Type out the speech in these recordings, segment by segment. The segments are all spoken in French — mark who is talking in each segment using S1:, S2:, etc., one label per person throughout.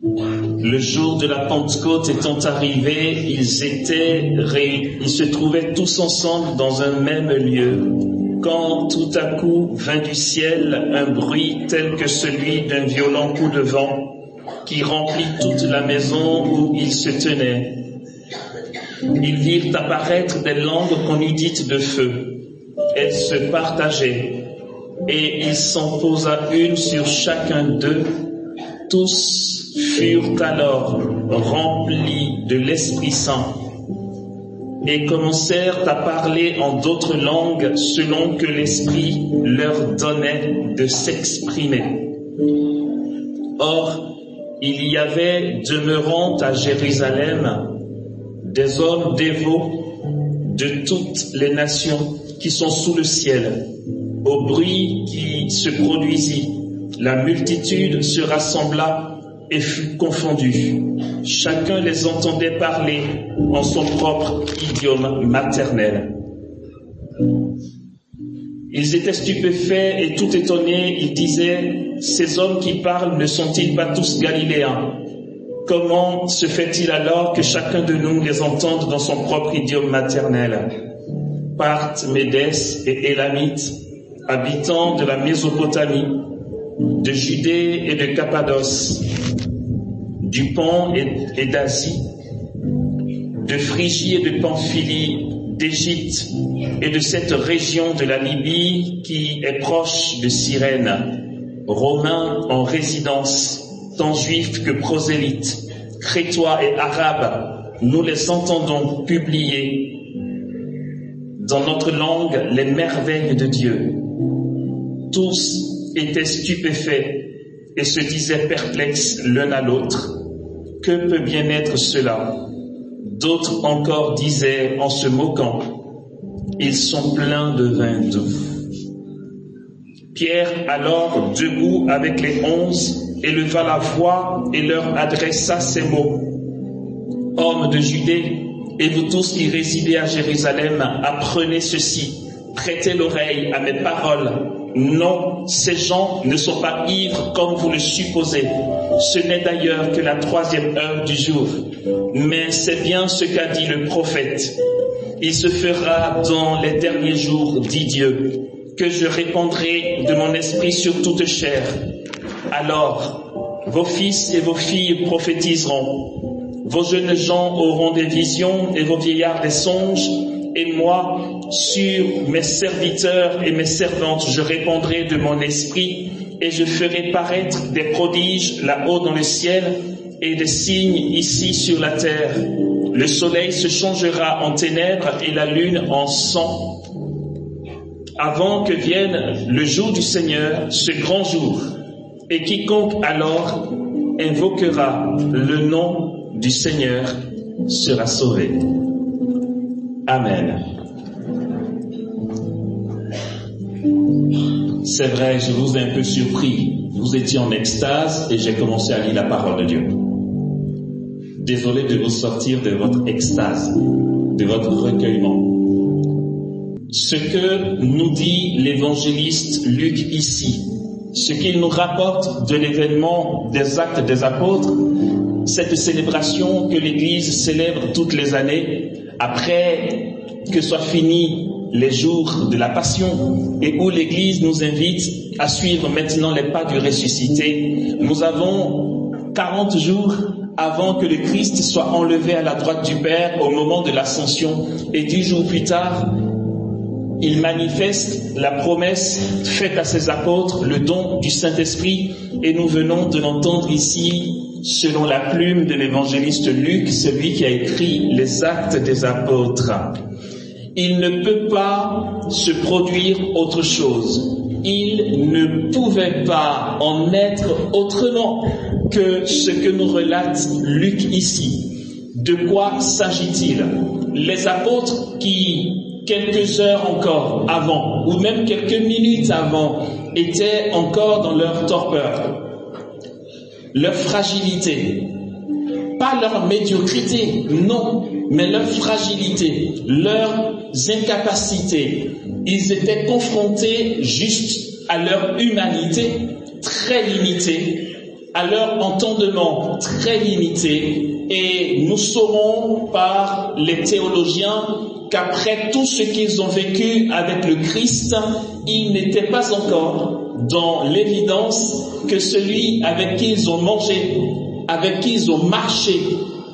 S1: Le jour de la Pentecôte étant arrivé, ils se trouvaient tous ensemble dans un même lieu, quand tout à coup vint du ciel un bruit tel que celui d'un violent coup de vent qui remplit toute la maison où ils se tenaient. Ils virent apparaître des langues qu'on eût dites de feu. Elles se partageaient, et il s'en posa une sur chacun d'eux. Tous furent alors remplis de l'Esprit Saint et commencèrent à parler en d'autres langues selon que l'Esprit leur donnait de s'exprimer. Or, il y avait demeurant à Jérusalem des hommes dévots de toutes les nations qui sont sous le ciel. Au bruit qui se produisit, la multitude se rassembla et fut confondue. Chacun les entendait parler en son propre idiome maternel. Ils étaient stupéfaits et tout étonnés. Ils disaient, « Ces hommes qui parlent ne sont-ils pas tous galiléens? Comment se fait-il alors que chacun de nous les entende dans son propre idiome maternel? Parthes, Médès et Élamites, habitants de la Mésopotamie, de Judée et de Cappadoce, du Pont et d'Asie, de Phrygie et de Pamphylie, d'Égypte et de cette région de la Libye qui est proche de Cyrène, Romains en résidence, tant juifs que prosélytes, Crétois et Arabes, nous les entendons publier dans notre langue les merveilles de Dieu. Tous étaient stupéfaits et se disaient perplexes l'un à l'autre. Que peut bien être cela? D'autres encore disaient en se moquant, ils sont pleins de vin doux. Pierre alors, debout avec les 11, éleva la voix et leur adressa ces mots. Hommes de Judée, et vous tous qui résidez à Jérusalem, apprenez ceci, prêtez l'oreille à mes paroles. Non, ces gens ne sont pas ivres comme vous le supposez. Ce n'est d'ailleurs que la 3e heure du jour. Mais c'est bien ce qu'a dit le prophète. Il se fera dans les derniers jours, dit Dieu, que je répandrai de mon esprit sur toute chair. Alors, vos fils et vos filles prophétiseront, vos jeunes gens auront des visions et vos vieillards des songes, et moi, sur mes serviteurs et mes servantes, je répandrai de mon esprit et je ferai paraître des prodiges là-haut dans le ciel et des signes ici sur la terre. Le soleil se changera en ténèbres et la lune en sang, avant que vienne le jour du Seigneur, ce grand jour. Et quiconque alors invoquera le nom du Seigneur sera sauvé. Amen. C'est vrai, je vous ai un peu surpris. Vous étiez en extase et j'ai commencé à lire la parole de Dieu. Désolé de vous sortir de votre extase, de votre recueillement. Ce que nous dit l'évangéliste Luc ici, ce qu'il nous rapporte de l'événement des Actes des Apôtres, cette célébration que l'Église célèbre toutes les années, après que soient finis les jours de la Passion, et où l'Église nous invite à suivre maintenant les pas du ressuscité. Nous avons 40 jours avant que le Christ soit enlevé à la droite du Père au moment de l'Ascension, et 10 jours plus tard, il manifeste la promesse faite à ses apôtres, le don du Saint-Esprit, et nous venons de l'entendre ici, selon la plume de l'évangéliste Luc, celui qui a écrit les Actes des Apôtres. Il ne peut pas se produire autre chose. Il ne pouvait pas en être autrement que ce que nous relate Luc ici. De quoi s'agit-il? Les apôtres qui, quelques heures encore avant, ou même quelques minutes avant, étaient encore dans leur torpeur, leur fragilité, pas leur médiocrité, non, mais leur fragilité, leurs incapacités. Ils étaient confrontés juste à leur humanité très limitée à leur entendement très limité, et nous saurons par les théologiens qu'après tout ce qu'ils ont vécu avec le Christ, ils n'étaient pas encore dans l'évidence que celui avec qui ils ont mangé, avec qui ils ont marché,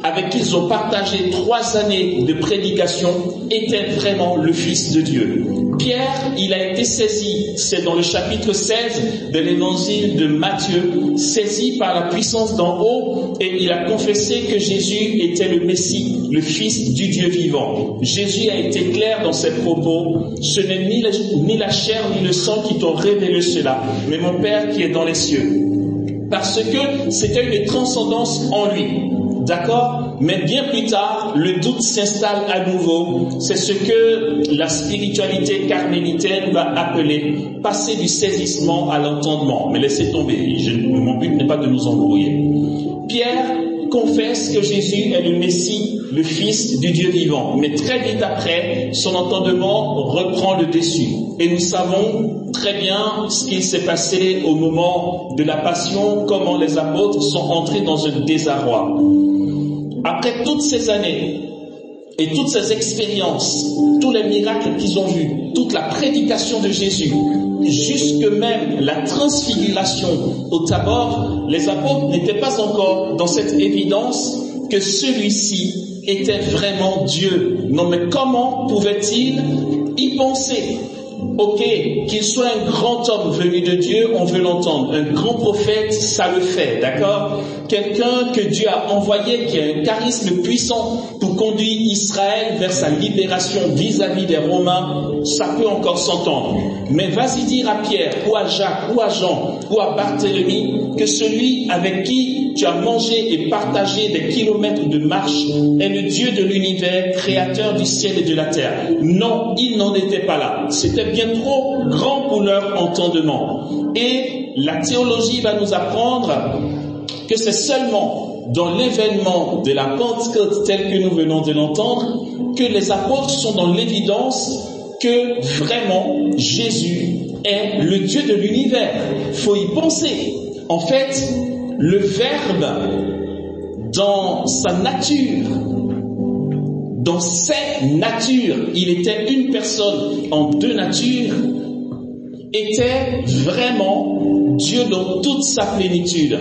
S1: avec qui ils ont partagé 3 années de prédication, était vraiment le Fils de Dieu. Pierre, il a été saisi, c'est dans le chapitre 16 de l'évangile de Matthieu, saisi par la puissance d'en haut, et il a confessé que Jésus était le Messie, le Fils du Dieu vivant. Jésus a été clair dans ses propos, ce n'est ni la chair ni le sang qui t'ont révélé cela, mais mon Père qui est dans les cieux. Parce que c'était une transcendance en lui. D'accord? Mais bien plus tard, le doute s'installe à nouveau. C'est ce que la spiritualité carmélitaine va appeler passer du saisissement à l'entendement. Mais laissez tomber, mon but n'est pas de nous embrouiller. Pierre confesse que Jésus est le Messie, le Fils du Dieu vivant. Mais très vite après, son entendement reprend le dessus. Et nous savons très bien ce qui s'est passé au moment de la Passion, comment les apôtres sont entrés dans un désarroi. Après toutes ces années et toutes ces expériences, tous les miracles qu'ils ont vus, toute la prédication de Jésus, jusque même la transfiguration au Tabor, les apôtres n'étaient pas encore dans cette évidence que celui-ci était vraiment Dieu. Non, mais comment pouvaient-ils y penser? Ok, qu'il soit un grand homme venu de Dieu, on veut l'entendre. Un grand prophète, ça le fait, d'accord? Quelqu'un que Dieu a envoyé, qui a un charisme puissant pour conduire Israël vers sa libération vis-à-vis des Romains, ça peut encore s'entendre. Mais vas-y dire à Pierre, ou à Jacques, ou à Jean, ou à Barthélemy, que celui avec qui tu as mangé et partagé des kilomètres de marche est le Dieu de l'univers, créateur du ciel et de la terre. Non, il n'en était pas là. C'était bien trop grand pour leur entendement. Et la théologie va nous apprendre que c'est seulement dans l'événement de la Pentecôte tel que nous venons de l'entendre que les apôtres sont dans l'évidence que vraiment Jésus est le Dieu de l'univers. Faut y penser. En fait, le Verbe, dans sa nature, dans ses natures, il était une personne en 2 natures, était vraiment Dieu dans toute sa plénitude.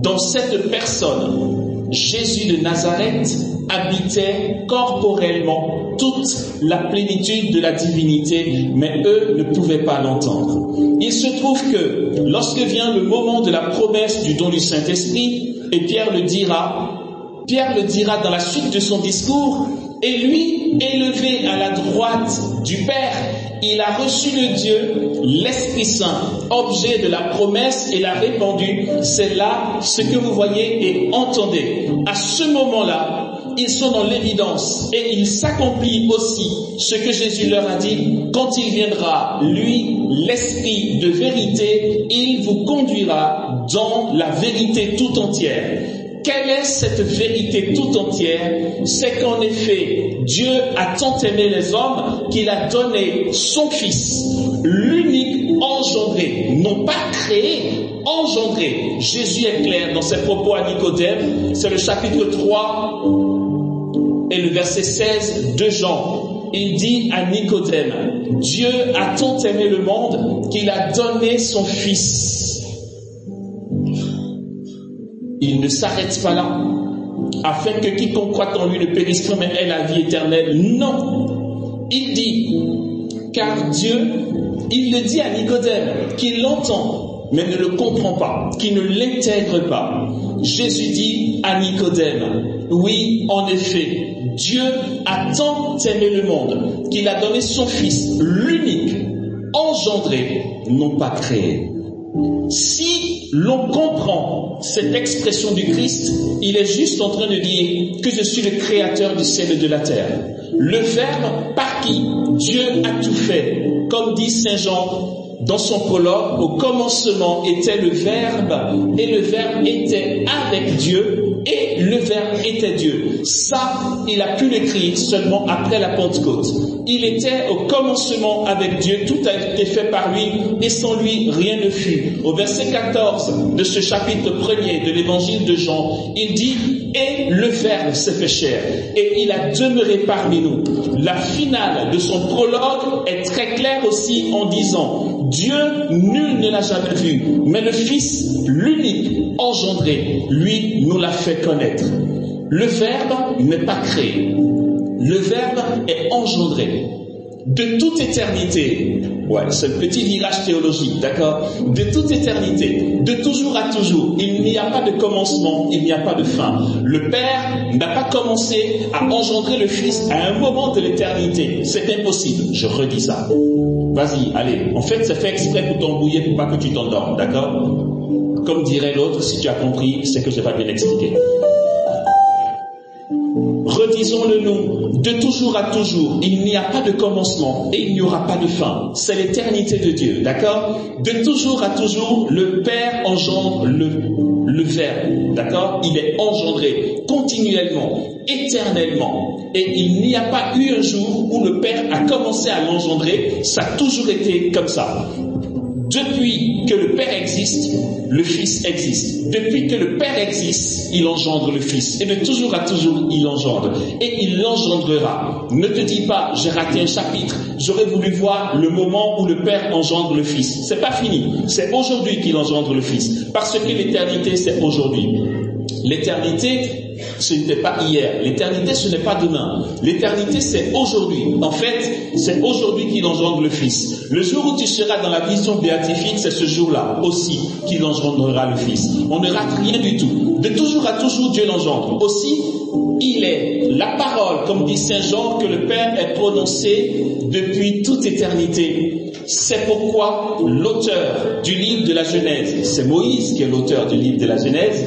S1: Dans cette personne, Jésus de Nazareth habitait corporellement toute la plénitude de la divinité, mais eux ne pouvaient pas l'entendre. Il se trouve que lorsque vient le moment de la promesse du don du Saint-Esprit, et Pierre le dira dans la suite de son discours, et lui, élevé à la droite du Père, il a reçu de Dieu l'Esprit Saint, objet de la promesse, et l'a répandu. C'est là ce que vous voyez et entendez. À ce moment-là, ils sont dans l'évidence et il s'accomplit aussi ce que Jésus leur a dit. Quand il viendra, lui, l'Esprit de vérité, il vous conduira dans la vérité tout entière. Quelle est cette vérité tout entière? C'est qu'en effet, Dieu a tant aimé les hommes qu'il a donné son Fils, l'unique engendré, non pas créé, engendré. Jésus est clair dans ses propos à Nicodème, c'est le chapitre 3 et le verset 16 de Jean. Il dit à Nicodème, Dieu a tant aimé le monde qu'il a donné son Fils. Il ne s'arrête pas là, afin que quiconque croit en lui ne périsse point, mais ait la vie éternelle. Non, il dit, car Dieu, il le dit à Nicodème, qu'il l'entend, mais ne le comprend pas, qu'il ne l'intègre pas. Jésus dit à Nicodème, oui, en effet, Dieu a tant aimé le monde, qu'il a donné son Fils, l'unique, engendré, non pas créé. Si l'on comprend cette expression du Christ, il est juste en train de dire que je suis le créateur du ciel et de la terre. Le Verbe par qui Dieu a tout fait. Comme dit Saint Jean, dans son prologue, au commencement était le Verbe, et le Verbe était avec Dieu, et le Verbe était Dieu. Ça, il a pu l'écrire seulement après la Pentecôte. Il était au commencement avec Dieu, tout a été fait par lui, et sans lui, rien ne fut. Au verset 14 de ce chapitre 1er de l'évangile de Jean, il dit « Et le Verbe s'est fait chair, et il a demeuré parmi nous ». La finale de son prologue est très claire aussi en disant « Dieu, nul ne l'a jamais vu, mais le Fils, l'unique, engendré, lui, nous l'a fait connaître. » Le Verbe n'est pas créé. Le Verbe est engendré. De toute éternité, ouais, c'est le petit virage théologique, d'accord? De toute éternité, de toujours à toujours, il n'y a pas de commencement, il n'y a pas de fin. Le Père n'a pas commencé à engendrer le Fils à un moment de l'éternité. C'est impossible, je redis ça. Vas-y, allez. En fait, c'est fait exprès pour t'embrouiller, pour pas que tu t'endormes, d'accord? Comme dirait l'autre, si tu as compris, c'est que je n'ai pas bien expliqué. Redisons-le nous, de toujours à toujours, il n'y a pas de commencement et il n'y aura pas de fin. C'est l'éternité de Dieu, d'accord? De toujours à toujours, le Père engendre le Verbe, d'accord? Il est engendré continuellement, éternellement. Et il n'y a pas eu un jour où le Père a commencé à l'engendrer, ça a toujours été comme ça. Depuis que le Père existe, le Fils existe. Depuis que le Père existe, il engendre le Fils. Et de toujours à toujours, il engendre. Et il l'engendrera. Ne te dis pas, j'ai raté un chapitre, j'aurais voulu voir le moment où le Père engendre le Fils. C'est pas fini. C'est aujourd'hui qu'il engendre le Fils. Parce que l'éternité, c'est aujourd'hui. L'éternité, ce n'était pas hier. L'éternité, ce n'est pas demain. L'éternité, c'est aujourd'hui. En fait, c'est aujourd'hui qu'il engendre le Fils. Le jour où tu seras dans la vision béatifique, c'est ce jour-là aussi qu'il engendrera le Fils. On ne rate rien du tout. De toujours à toujours, Dieu l'engendre. Aussi, il est la parole, comme dit Saint Jean, que le Père est prononcé depuis toute éternité. C'est pourquoi l'auteur du livre de la Genèse, c'est Moïse qui est l'auteur du livre de la Genèse,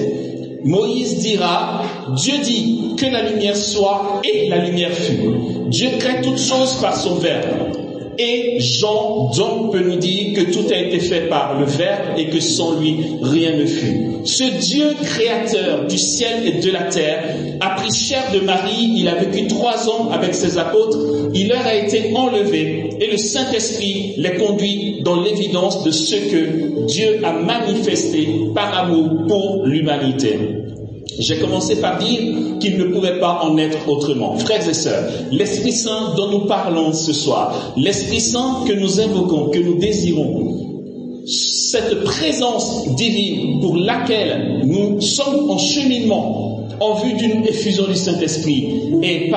S1: Moïse dira, Dieu dit que la lumière soit et la lumière fut. Dieu crée toutes choses par son Verbe. Et Jean donc peut nous dire que tout a été fait par le Verbe et que sans lui rien ne fut. Ce Dieu créateur du ciel et de la terre a pris chair de Marie, il a vécu 3 ans avec ses apôtres, il leur a été enlevé et le Saint-Esprit les conduit dans l'évidence de ce que Dieu a manifesté par amour pour l'humanité. J'ai commencé par dire qu'il ne pouvait pas en être autrement. Frères et sœurs, l'Esprit Saint dont nous parlons ce soir, l'Esprit Saint que nous invoquons, que nous désirons, cette présence divine pour laquelle nous sommes en cheminement en vue d'une effusion du Saint-Esprit est,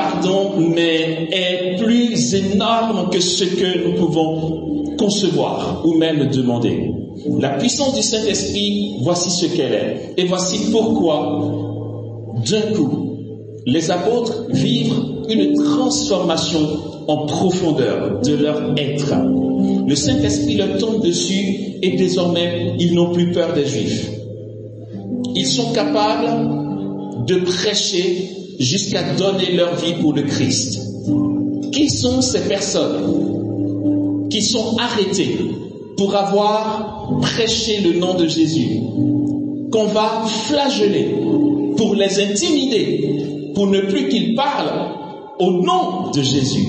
S1: mais est plus énorme que ce que nous pouvons concevoir ou même demander. La puissance du Saint-Esprit, voici ce qu'elle est. Et voici pourquoi, d'un coup, les apôtres vivent une transformation en profondeur de leur être. Le Saint-Esprit leur tombe dessus et désormais, ils n'ont plus peur des Juifs. Ils sont capables de prêcher jusqu'à donner leur vie pour le Christ. Qui sont ces personnes qui sont arrêtées pour avoir prêché le nom de Jésus, qu'on va flageller pour les intimider, pour ne plus qu'ils parlent au nom de Jésus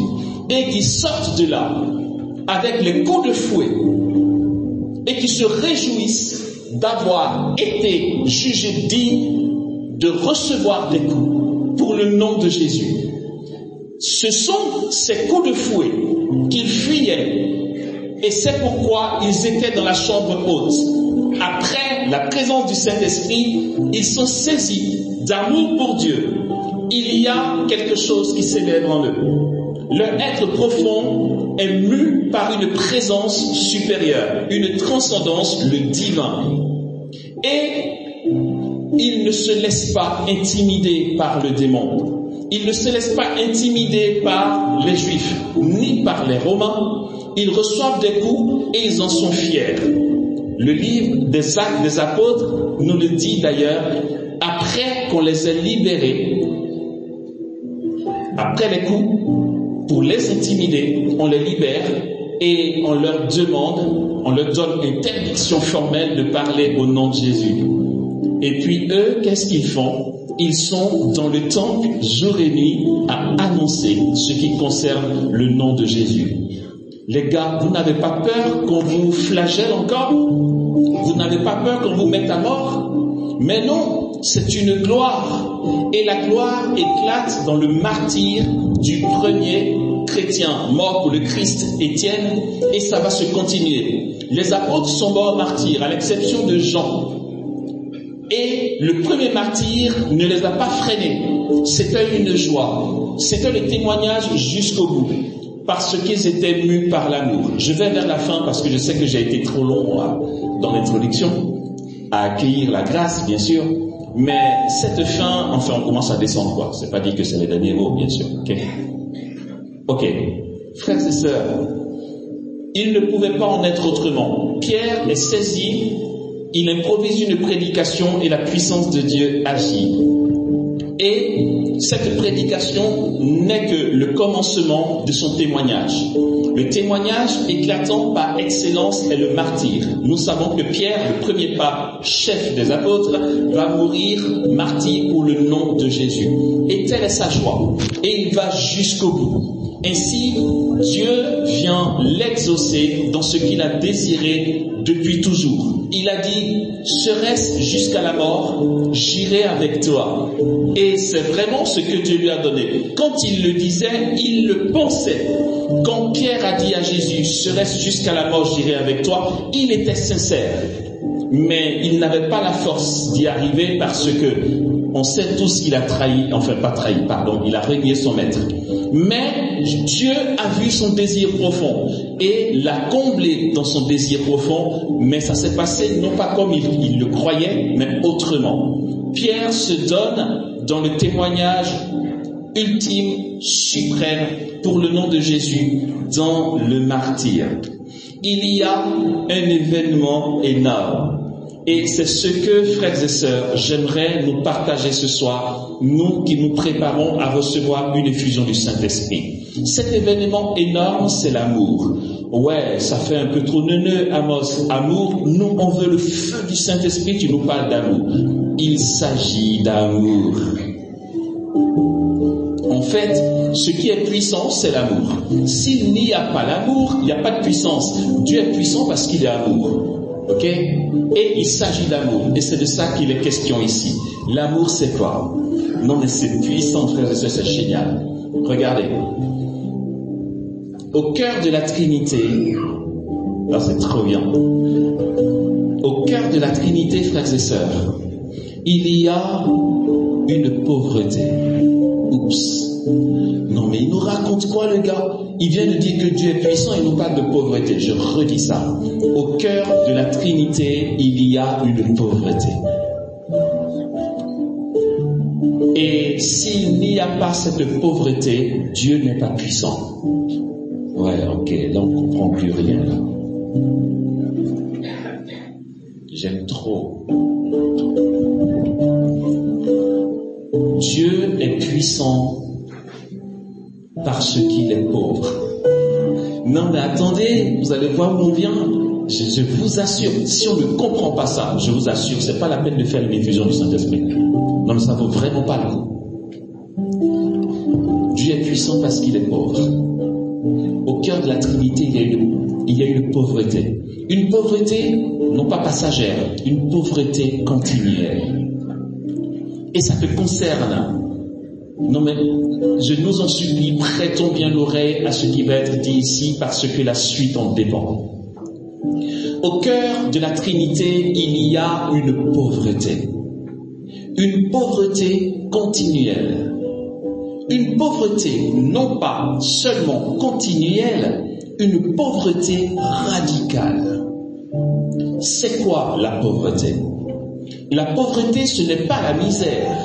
S1: et qu'ils sortent de là avec les coups de fouet et qui se réjouissent d'avoir été jugés dignes de recevoir des coups pour le nom de Jésus. Ce sont ces coups de fouet qu'ils fuyaient et c'est pourquoi ils étaient dans la chambre haute. Après la présence du Saint-Esprit, ils sont saisis d'amour pour Dieu. Il y a quelque chose qui s'élève en eux. Leur être profond est mu par une présence supérieure, une transcendance, le divin. Et ils ne se laissent pas intimider par le démon. Ils ne se laissent pas intimider par les Juifs, ni par les Romains. Ils reçoivent des coups et ils en sont fiers. Le livre des Actes des Apôtres nous le dit d'ailleurs, après qu'on les ait libérés, après les coups, pour les intimider, on les libère et on leur donne interdiction formelle de parler au nom de Jésus. Et puis eux, qu'est-ce qu'ils font? Ils sont dans le temple jour et nuit à annoncer ce qui concerne le nom de Jésus. Les gars, vous n'avez pas peur qu'on vous flagelle encore? Vous n'avez pas peur qu'on vous mette à mort? Mais non, c'est une gloire. Et la gloire éclate dans le martyre du premier chrétien mort pour le Christ, Étienne, et ça va se continuer. Les apôtres sont morts martyrs, à l'exception de Jean. Et le premier martyr ne les a pas freinés. C'était une joie. C'était le témoignage jusqu'au bout. Parce qu'ils étaient mus par l'amour. Je vais vers la fin parce que je sais que j'ai été trop long dans l'introduction, à accueillir la grâce, bien sûr. Mais cette fin, enfin, on commence à descendre, quoi. C'est pas dit que c'est les derniers mots, bien sûr. Ok. Frères et sœurs, il ne pouvait pas en être autrement. Pierre est saisi. Il improvise une prédication et la puissance de Dieu agit. Et cette prédication n'est que le commencement de son témoignage. Le témoignage éclatant par excellence est le martyr. Nous savons que Pierre, le premier pape, chef des apôtres, va mourir martyr pour le nom de Jésus. Et telle est sa joie. Et il va jusqu'au bout. Ainsi, Dieu vient l'exaucer dans ce qu'il a désiré depuis toujours. Il a dit, serait-ce jusqu'à la mort, j'irai avec toi. Et c'est vraiment ce que Dieu lui a donné. Quand il le disait, il le pensait. Quand Pierre a dit à Jésus, serait-ce jusqu'à la mort, j'irai avec toi, il était sincère. Mais il n'avait pas la force d'y arriver parce que on sait tous qu'il a trahi, enfin pas trahi, pardon, il a renié son maître. Mais Dieu a vu son désir profond et l'a comblé dans son désir profond, mais ça s'est passé non pas comme il le croyait, mais autrement. Pierre se donne dans le témoignage ultime, suprême, pour le nom de Jésus, dans le martyr. Il y a un événement énorme. Et c'est ce que, frères et sœurs, j'aimerais nous partager ce soir, nous qui nous préparons à recevoir une effusion du Saint-Esprit. Cet événement énorme, c'est l'amour. Ouais, ça fait un peu trop neuneux, Amos. Amour, nous, on veut le feu du Saint-Esprit, tu nous parles d'amour. Il s'agit d'amour. En fait, ce qui est puissant, c'est l'amour. S'il n'y a pas l'amour, il n'y a pas de puissance. Dieu est puissant parce qu'il est amour. Ok? Et il s'agit d'amour. Et c'est de ça qu'il est question ici. L'amour, c'est quoi? Non, mais c'est puissant, frères et sœurs, c'est génial. Regardez. Au cœur de la Trinité, là c'est trop bien. Au cœur de la Trinité, frères et sœurs, il y a une pauvreté. Oups. Non, mais il nous raconte quoi, le gars? Il vient de dire que Dieu est puissant et nous parle de pauvreté. Je redis ça. Au cœur de la Trinité, il y a une pauvreté. Et s'il n'y a pas cette pauvreté, Dieu n'est pas puissant. Ouais, ok, là on ne comprend plus rien, là. J'aime trop. Dieu est puissant parce qu'il est pauvre. Non mais attendez, vous allez voir où on vient. Je vous assure, si on ne comprend pas ça, je vous assure, c'est pas la peine de faire une effusion du Saint-Esprit. Non mais ça vaut vraiment pas le coup. Dieu est puissant parce qu'il est pauvre. Au cœur de la Trinité, il y a une pauvreté. Une pauvreté, non pas passagère, une pauvreté continuelle. Et ça te concerne. Non mais, je nous en supplie, prêtons bien l'oreille à ce qui va être dit ici parce que la suite en dépend. Au cœur de la Trinité, il y a une pauvreté. Une pauvreté continuelle. Une pauvreté non pas seulement continuelle, une pauvreté radicale. C'est quoi la pauvreté? La pauvreté, ce n'est pas la misère.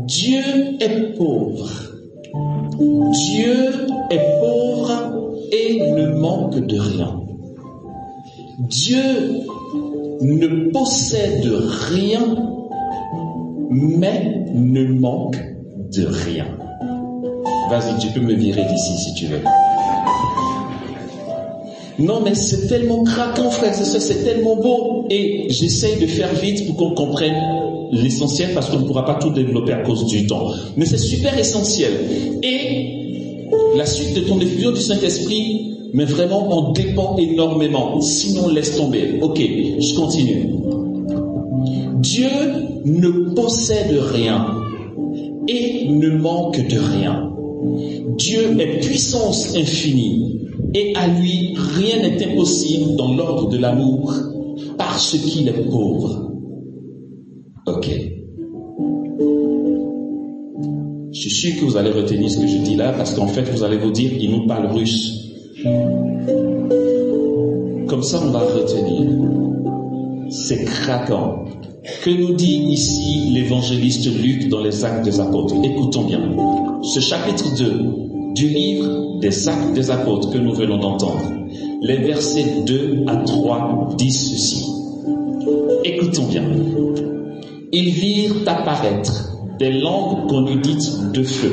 S1: Dieu est pauvre. Dieu est pauvre et ne manque de rien. Dieu ne possède rien, mais ne manque de rien. Vas-y, tu peux me virer d'ici si tu veux. Non, mais c'est tellement craquant, frères et sœurs, c'est tellement beau. Et j'essaye de faire vite pour qu'on comprenne l'essentiel parce qu'on ne pourra pas tout développer à cause du temps. Mais c'est super essentiel. Et la suite de ton effusion du Saint-Esprit, mais vraiment, en dépend énormément. Sinon, laisse tomber. Ok, je continue. Dieu ne possède rien et ne manque de rien. Dieu est puissance infinie et à lui, rien n'est impossible dans l'ordre de l'amour parce qu'il est pauvre. Ok. Je suis sûr que vous allez retenir ce que je dis là parce qu'en fait, vous allez vous dire, il nous parle russe. Comme ça, on va retenir. C'est craquant. Que nous dit ici l'évangéliste Luc dans les Actes des Apôtres? Écoutons bien. Ce chapitre 2 du livre des Actes des Apôtres que nous venons d'entendre, les versets 2 à 3 disent ceci. Écoutons bien. Ils virent apparaître des langues qu'on eût dites de feu.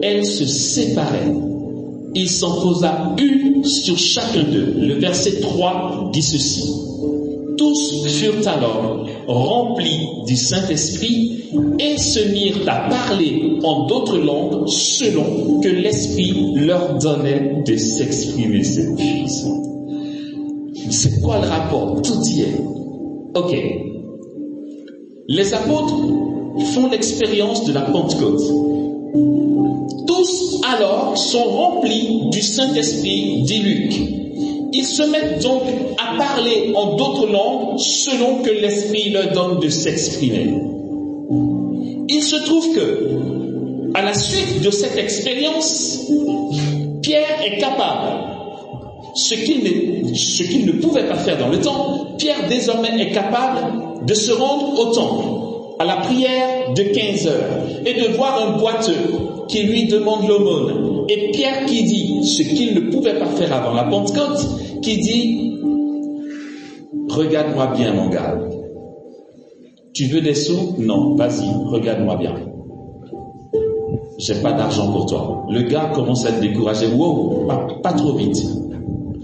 S1: Elles se séparaient. Il s'en posa une sur chacun d'eux. Le verset 3 dit ceci. Tous furent alors remplis du Saint-Esprit et se mirent à parler en d'autres langues selon que l'Esprit leur donnait de s'exprimer. C'est puissant. C'est quoi le rapport? Tout y est. Ok. Les apôtres font l'expérience de la Pentecôte. Tous alors sont remplis du Saint-Esprit, dit Luc. Ils se mettent donc à parler en d'autres langues selon que l'Esprit leur donne de s'exprimer. Il se trouve que, à la suite de cette expérience, Pierre est capable, ce qu'il ne pouvait pas faire dans le temps, Pierre désormais est capable de se rendre au temple, à la prière de 15 heures, et de voir un boiteux qui lui demande l'aumône. Et Pierre qui dit ce qu'il ne pouvait pas faire avant la Pentecôte, qui dit « Regarde-moi bien mon gars. Tu veux des sous? Non, vas-y, regarde-moi bien. J'ai pas d'argent pour toi. » Le gars commence à être découragé. « Wow, pas trop vite.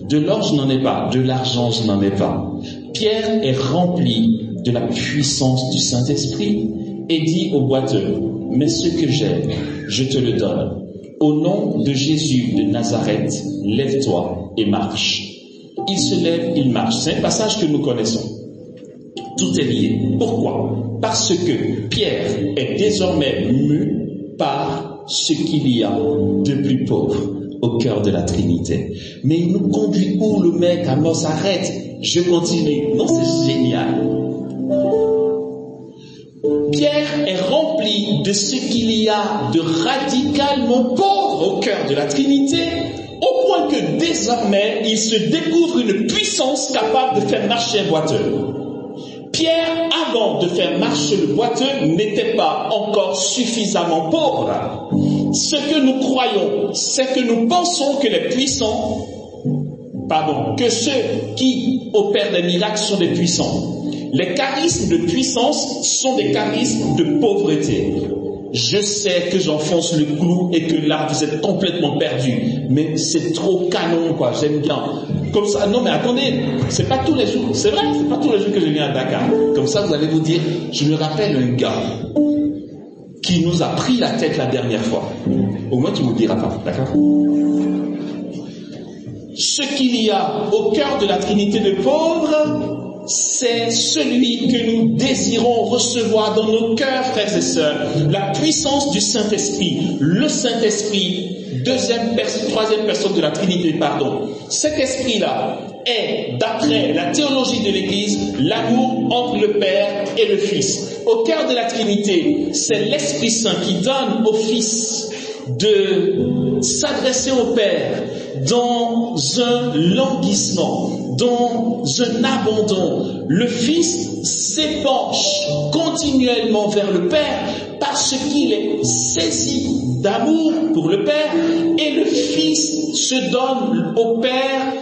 S1: De l'or, je n'en ai pas. De l'argent, je n'en ai pas. » Pierre est rempli de la puissance du Saint-Esprit et dit au boiteux « Mais ce que j'ai, je te le donne. Au nom de Jésus de Nazareth, lève-toi et marche. » Il se lève, il marche. C'est un passage que nous connaissons. Tout est lié. Pourquoi? Parce que Pierre est désormais mu par ce qu'il y a de plus pauvre au cœur de la Trinité. Mais il nous conduit où le mec? À mort, s'arrête. Je continue. Non, c'est génial. Pierre est rempli de ce qu'il y a de radicalement pauvre au cœur de la Trinité, au point que désormais, il se découvre une puissance capable de faire marcher un boiteux. Pierre, avant de faire marcher le boiteux, n'était pas encore suffisamment pauvre. Ce que nous croyons, c'est que nous pensons que les puissants, que ceux qui opèrent des miracles sont des puissants. Les charismes de puissance sont des charismes de pauvreté. Je sais que j'enfonce le clou et que là, vous êtes complètement perdu. Mais c'est trop canon, quoi. J'aime bien. Comme ça, non mais attendez, c'est pas tous les jours. C'est vrai, c'est pas tous les jours que je viens à Dakar. Comme ça, vous allez vous dire, je me rappelle un gars qui nous a pris la tête la dernière fois. Au moins, tu ne me diras pas, d'accord? Ce qu'il y a au cœur de la Trinité de pauvres, c'est celui que nous désirons recevoir dans nos cœurs, frères et sœurs. La puissance du Saint-Esprit. Le Saint-Esprit, troisième personne de la Trinité, pardon. Cet esprit-là est, d'après la théologie de l'Église, l'amour entre le Père et le Fils. Au cœur de la Trinité, c'est l'Esprit Saint qui donne au Fils de s'adresser au Père dans un languissement, dans un abandon. Le Fils s'épanche continuellement vers le Père parce qu'il est saisi d'amour pour le Père, et le Fils se donne au Père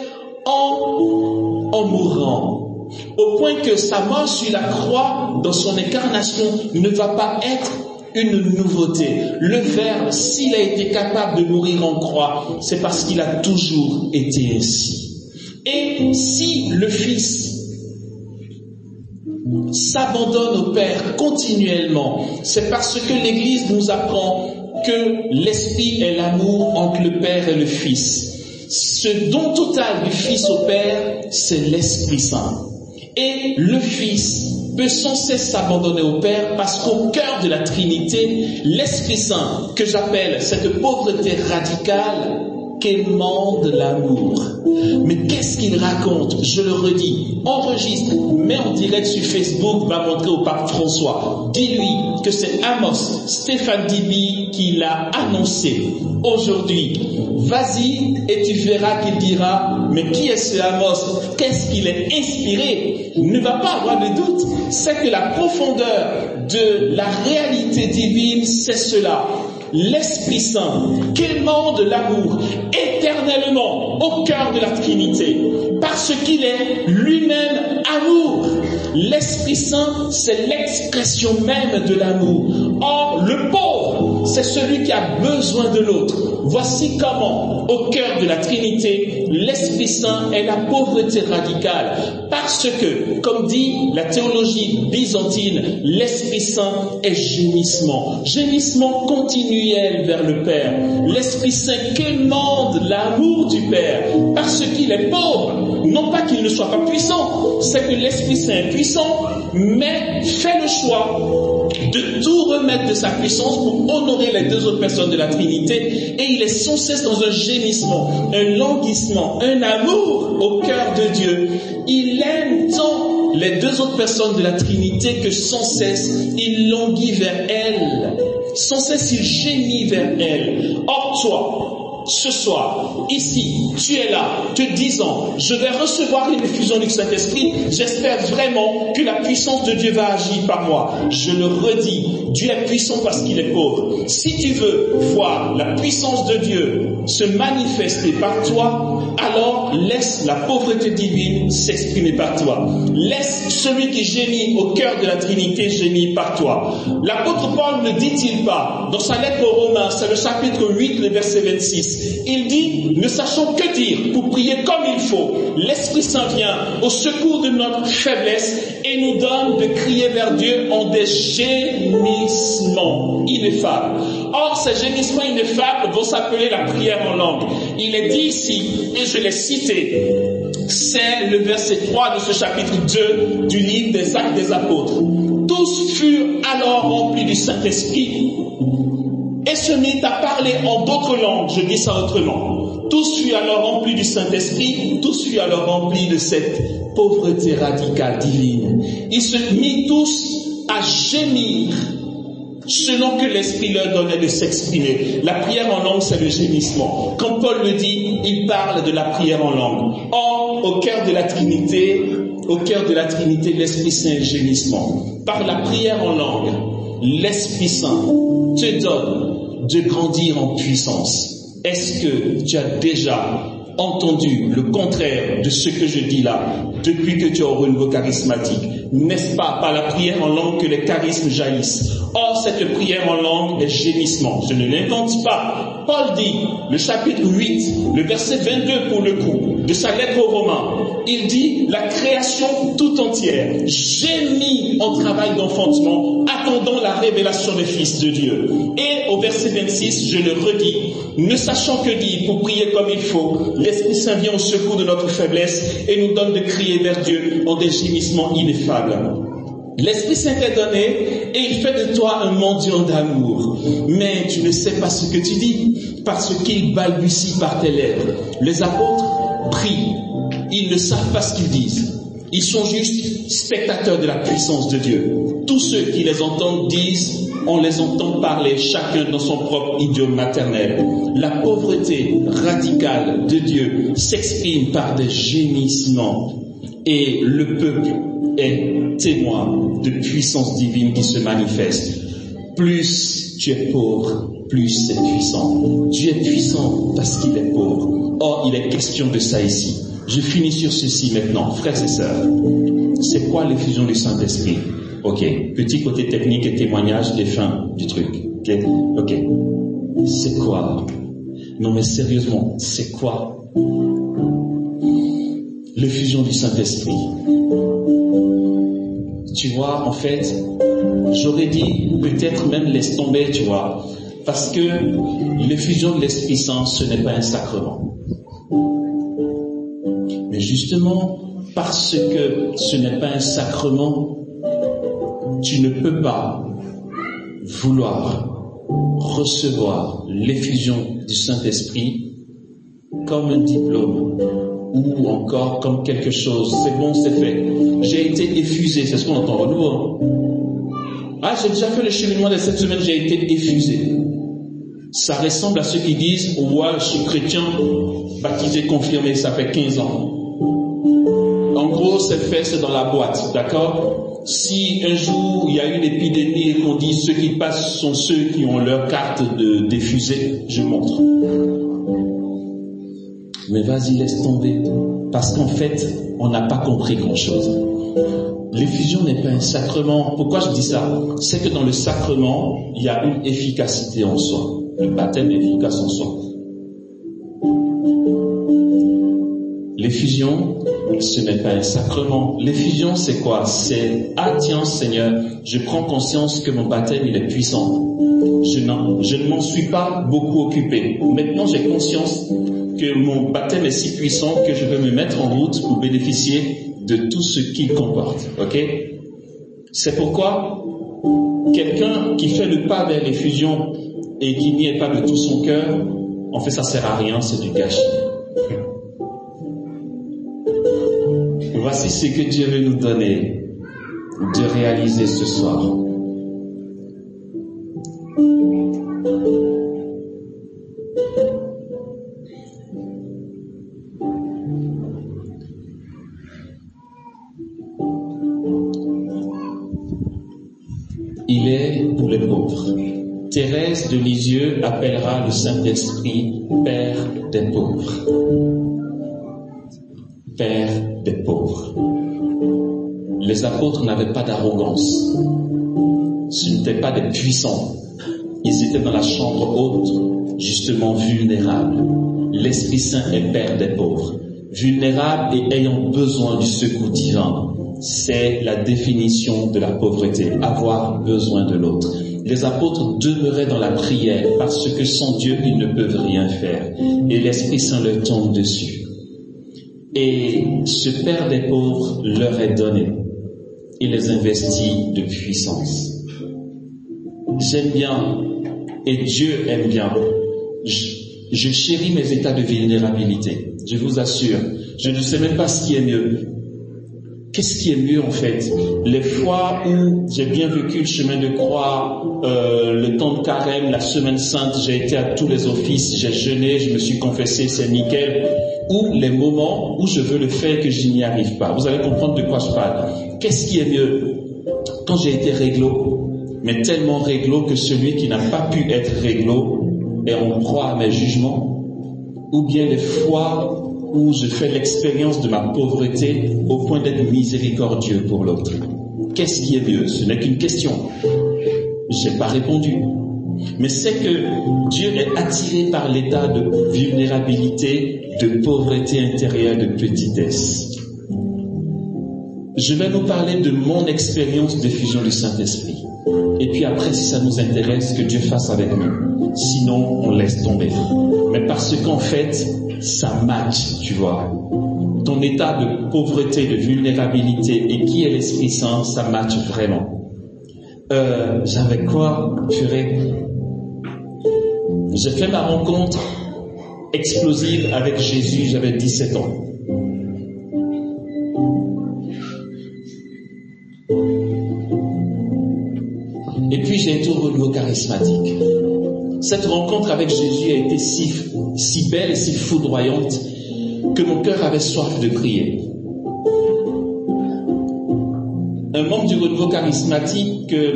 S1: en mourant. Au point que sa mort sur la croix, dans son incarnation, ne va pas être une nouveauté. Le Verbe, s'il a été capable de mourir en croix, c'est parce qu'il a toujours été ainsi. Et si le Fils s'abandonne au Père continuellement, c'est parce que l'Église nous apprend que l'Esprit est l'amour entre le Père et le Fils. Ce don total du Fils au Père, c'est l'Esprit Saint. Et le Fils peut sans cesse s'abandonner au Père parce qu'au cœur de la Trinité, l'Esprit Saint, que j'appelle cette pauvreté radicale, quémande l'amour. Mais qu'est-ce qu'il raconte? Je le redis, enregistre, mets en direct sur Facebook, va montrer au pape François. Dis-lui que c'est Amos Stéphane Dibi qui l'a annoncé aujourd'hui. Vas-y et tu verras qu'il dira, mais qui est ce Amos? Qu'est-ce qu'il est inspiré? Ne va pas avoir de doute, c'est que la profondeur de la réalité divine, c'est cela. L'Esprit Saint quémande l'amour éternellement au cœur de la Trinité, parce qu'il est lui-même amour. L'Esprit Saint, c'est l'expression même de l'amour. Or, le pauvre, c'est celui qui a besoin de l'autre. Voici comment, au cœur de la Trinité, l'Esprit Saint est la pauvreté radicale. Parce que, comme dit la théologie byzantine, l'Esprit Saint est gémissement. Gémissement continuel vers le Père. L'Esprit Saint quémande l'amour du Père parce qu'il est pauvre. Non pas qu'il ne soit pas puissant, c'est que l'Esprit Saint est puissant, mais fait le choix de tout remettre de sa puissance pour honorer les deux autres personnes de la Trinité, et il est sans cesse dans un gémissement, un languissement, un amour au cœur de Dieu. Il aime tant les deux autres personnes de la Trinité que sans cesse il languit vers elle, sans cesse il gémit vers elle. Or toi, ce soir, ici, tu es là, te disant, je vais recevoir une effusion du Saint-Esprit, j'espère vraiment que la puissance de Dieu va agir par moi. Je le redis, Dieu est puissant parce qu'il est pauvre. Si tu veux voir la puissance de Dieu se manifester par toi, alors laisse la pauvreté divine s'exprimer par toi. Laisse celui qui gémit au cœur de la Trinité gémir par toi. L'apôtre Paul ne dit-il pas, dans sa lettre aux Romains, c'est le chapitre 8, le verset 26, il dit, ne sachons que dire pour prier comme il faut. L'Esprit Saint vient au secours de notre faiblesse et nous donne de crier vers Dieu en des gémissements ineffables. Or, ces gémissements ineffables vont s'appeler la prière en langue. Il est dit ici, et je l'ai cité, c'est le verset 3 de ce chapitre 2 du livre des Actes des Apôtres. Tous furent alors remplis du Saint-Esprit et se mit à parler en d'autres langues. Je dis ça autrement. Tous furent alors remplis du Saint-Esprit, tous furent alors remplis de cette pauvreté radicale divine. Ils se mit tous à gémir selon que l'Esprit leur donnait de s'exprimer. La prière en langue, c'est le gémissement. Quand Paul le dit, il parle de la prière en langue. Or, au cœur de la Trinité, l'Esprit Saint est le gémissement. Par la prière en langue, l'Esprit Saint te donne de grandir en puissance. Est-ce que tu as déjà entendu le contraire de ce que je dis là depuis que tu es au renouveau charismatique? N'est-ce pas par la prière en langue que les charismes jaillissent? Or, cette prière en langue est gémissement. Je ne l'invente pas. Paul dit, le chapitre 8, le verset 22 pour le coup, de sa lettre aux Romains, il dit, la création tout entière gémit en travail d'enfantement, attendant la révélation des fils de Dieu. Et au verset 26, je le redis, ne sachant que dire pour prier comme il faut, l'Esprit Saint vient au secours de notre faiblesse et nous donne de crier vers Dieu en des gémissements ineffables. L'Esprit Saint t'est donné et il fait de toi un mendiant d'amour. Mais tu ne sais pas ce que tu dis parce qu'il balbutie par tes lèvres. Les apôtres prient. Ils ne savent pas ce qu'ils disent. Ils sont juste spectateurs de la puissance de Dieu. Tous ceux qui les entendent disent, on les entend parler chacun dans son propre idiome maternel. La pauvreté radicale de Dieu s'exprime par des gémissements. Et le peuple est témoin de puissance divine qui se manifeste. Plus tu es pauvre, plus c'est puissant. Dieu est puissant parce qu'il est pauvre. Or, il est question de ça ici. Je finis sur ceci maintenant, frères et sœurs. C'est quoi l'effusion du Saint-Esprit? Ok, petit côté technique et témoignage des fins du truc. Ok. C'est quoi? Non mais sérieusement, c'est quoi? l'effusion du Saint-Esprit. Tu vois, en fait, j'aurais dit peut-être même laisse tomber, tu vois, parce que l'effusion de l'Esprit Saint, ce n'est pas un sacrement. Mais justement, parce que ce n'est pas un sacrement, tu ne peux pas vouloir recevoir l'effusion du Saint-Esprit comme un diplôme ou encore comme quelque chose. C'est bon, c'est fait. J'ai été effusé, c'est ce qu'on entend de nouveau. Ah, j'ai déjà fait le cheminement de cette semaine, j'ai été effusé. Ça ressemble à ceux qui disent, ouais, je suis chrétien, baptisé, confirmé, ça fait 15 ans. En gros, c'est fait, c'est dans la boîte, d'accord? Si un jour il y a une épidémie et qu'on dit ceux qui passent sont ceux qui ont leur carte de diffusé, je montre. Mais vas-y, laisse tomber. Parce qu'en fait, on n'a pas compris grand-chose. L'effusion n'est pas un sacrement. Pourquoi je dis ça? C'est que dans le sacrement, il y a une efficacité en soi. Le baptême est efficace en soi. L'effusion, ce n'est pas un sacrement. L'effusion, c'est quoi? C'est, ah tiens Seigneur, je prends conscience que mon baptême, il est puissant. Je ne m'en suis pas beaucoup occupé. Maintenant, j'ai conscience que mon baptême est si puissant que je vais me mettre en route pour bénéficier de tout ce qu'il comporte. Ok? C'est pourquoi quelqu'un qui fait le pas vers l'effusion et qui n'y est pas de tout son cœur, en fait, ça sert à rien, c'est du gâchis. Voici ce que Dieu veut nous donner de réaliser ce soir. Il est pour les pauvres. Thérèse de Lisieux appellera le Saint-Esprit Père des pauvres. Père des pauvres. Les apôtres n'avaient pas d'arrogance. Ce n'étaient pas des puissants. Ils étaient dans la chambre haute, justement vulnérables. L'Esprit Saint est Père des pauvres. Vulnérables et ayant besoin du secours divin. C'est la définition de la pauvreté, avoir besoin de l'autre. Les apôtres demeuraient dans la prière parce que sans Dieu, ils ne peuvent rien faire. Et l'Esprit Saint leur tombe dessus. Et ce Père des pauvres leur est donné. Il les investit de puissance. J'aime bien, et Dieu aime bien. Je chéris mes états de vulnérabilité. Je vous assure, je ne sais même pas ce qui est mieux. Qu'est-ce qui est mieux en fait? Les fois où j'ai bien vécu le chemin de croix, le temps de carême, la semaine sainte, j'ai été à tous les offices, j'ai jeûné, je me suis confessé, c'est nickel. Ou les moments où je veux le faire et que je n'y arrive pas. Vous allez comprendre de quoi je parle. Qu'est-ce qui est mieux? Quand j'ai été réglo, mais tellement réglo que celui qui n'a pas pu être réglo est en proie à mes jugements, ou bien les fois où je fais l'expérience de ma pauvreté au point d'être miséricordieux pour l'autre. Qu'est-ce qui est mieux? Ce n'est qu'une question. J'ai pas répondu. Mais c'est que Dieu est attiré par l'état de vulnérabilité, de pauvreté intérieure, de petitesse. Je vais nous parler de mon expérience d'effusion du Saint-Esprit. Et puis après, si ça nous intéresse, que Dieu fasse avec nous. Sinon, on laisse tomber. Mais parce qu'en fait, ça match, tu vois. Ton état de pauvreté, de vulnérabilité et qui est l'Esprit Saint, ça match vraiment. J'avais quoi? J'ai fait ma rencontre explosive avec Jésus, j'avais 17 ans. Et puis j'ai été au renouveau charismatique. Cette rencontre avec Jésus a été si belle et si foudroyante que mon cœur avait soif de prier. Un membre du renouveau charismatique que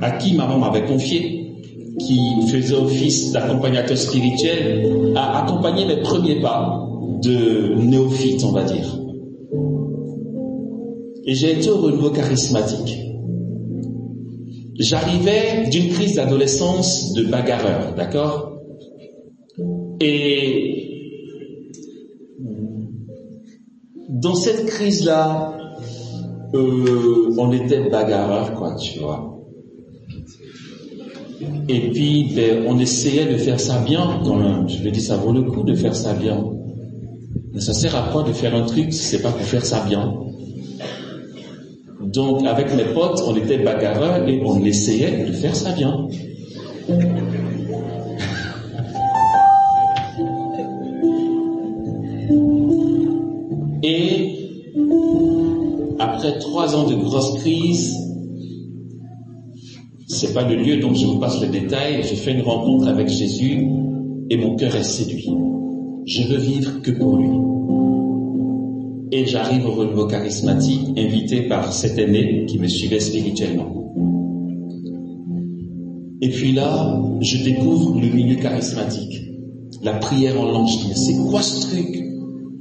S1: à qui maman m'avait confié, qui faisait office d'accompagnateur spirituel, a accompagné mes premiers pas de néophyte, on va dire. Et j'ai été au renouveau charismatique. J'arrivais d'une crise d'adolescence de bagarreur, d'accord? Et dans cette crise-là, on était bagarreurs, quoi, tu vois. Et puis, on essayait de faire ça bien, quand même. Je me dis, ça vaut le coup de faire ça bien. Mais ça sert à quoi de faire un truc si c'est pas pour faire ça bien? Donc, avec mes potes, on était bagarreurs et on essayait de faire ça bien. Et après 3 ans de grosse crise, c'est pas le lieu dont je vous passe le détail, j'ai fait une rencontre avec Jésus et mon cœur est séduit. Je veux vivre que pour lui. Et j'arrive au renouveau charismatique, invité par cet aîné qui me suivait spirituellement. Et puis là, je découvre le milieu charismatique. La prière en langue, je dis, mais c'est quoi ce truc?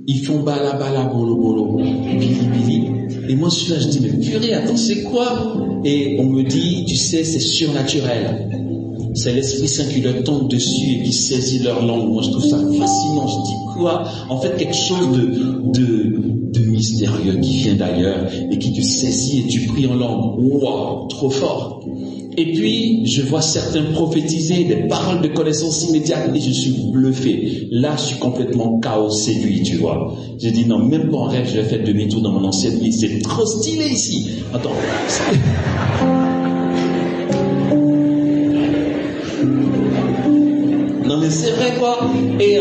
S1: Ils font bala bala bolo bolo, bili bili. Et moi je suis là, je dis, mais purée, attends, c'est quoi? Et on me dit, tu sais, c'est surnaturel. C'est l'Esprit Saint qui leur tombe dessus et qui saisit leur langue. Moi je trouve ça fascinant. Je dis quoi? En fait, quelque chose de mystérieux qui vient d'ailleurs et qui te saisit et tu pries en langue. Waouh, trop fort. Et puis, je vois certains prophétiser des paroles de connaissance immédiate et je suis bluffé. Là, je suis complètement chaos séduit, tu vois. J'ai dit non, même pas en rêve, je vais faire demi-tour dans mon ancienne vie. C'est trop stylé ici. Attends. Non mais c'est vrai quoi. Et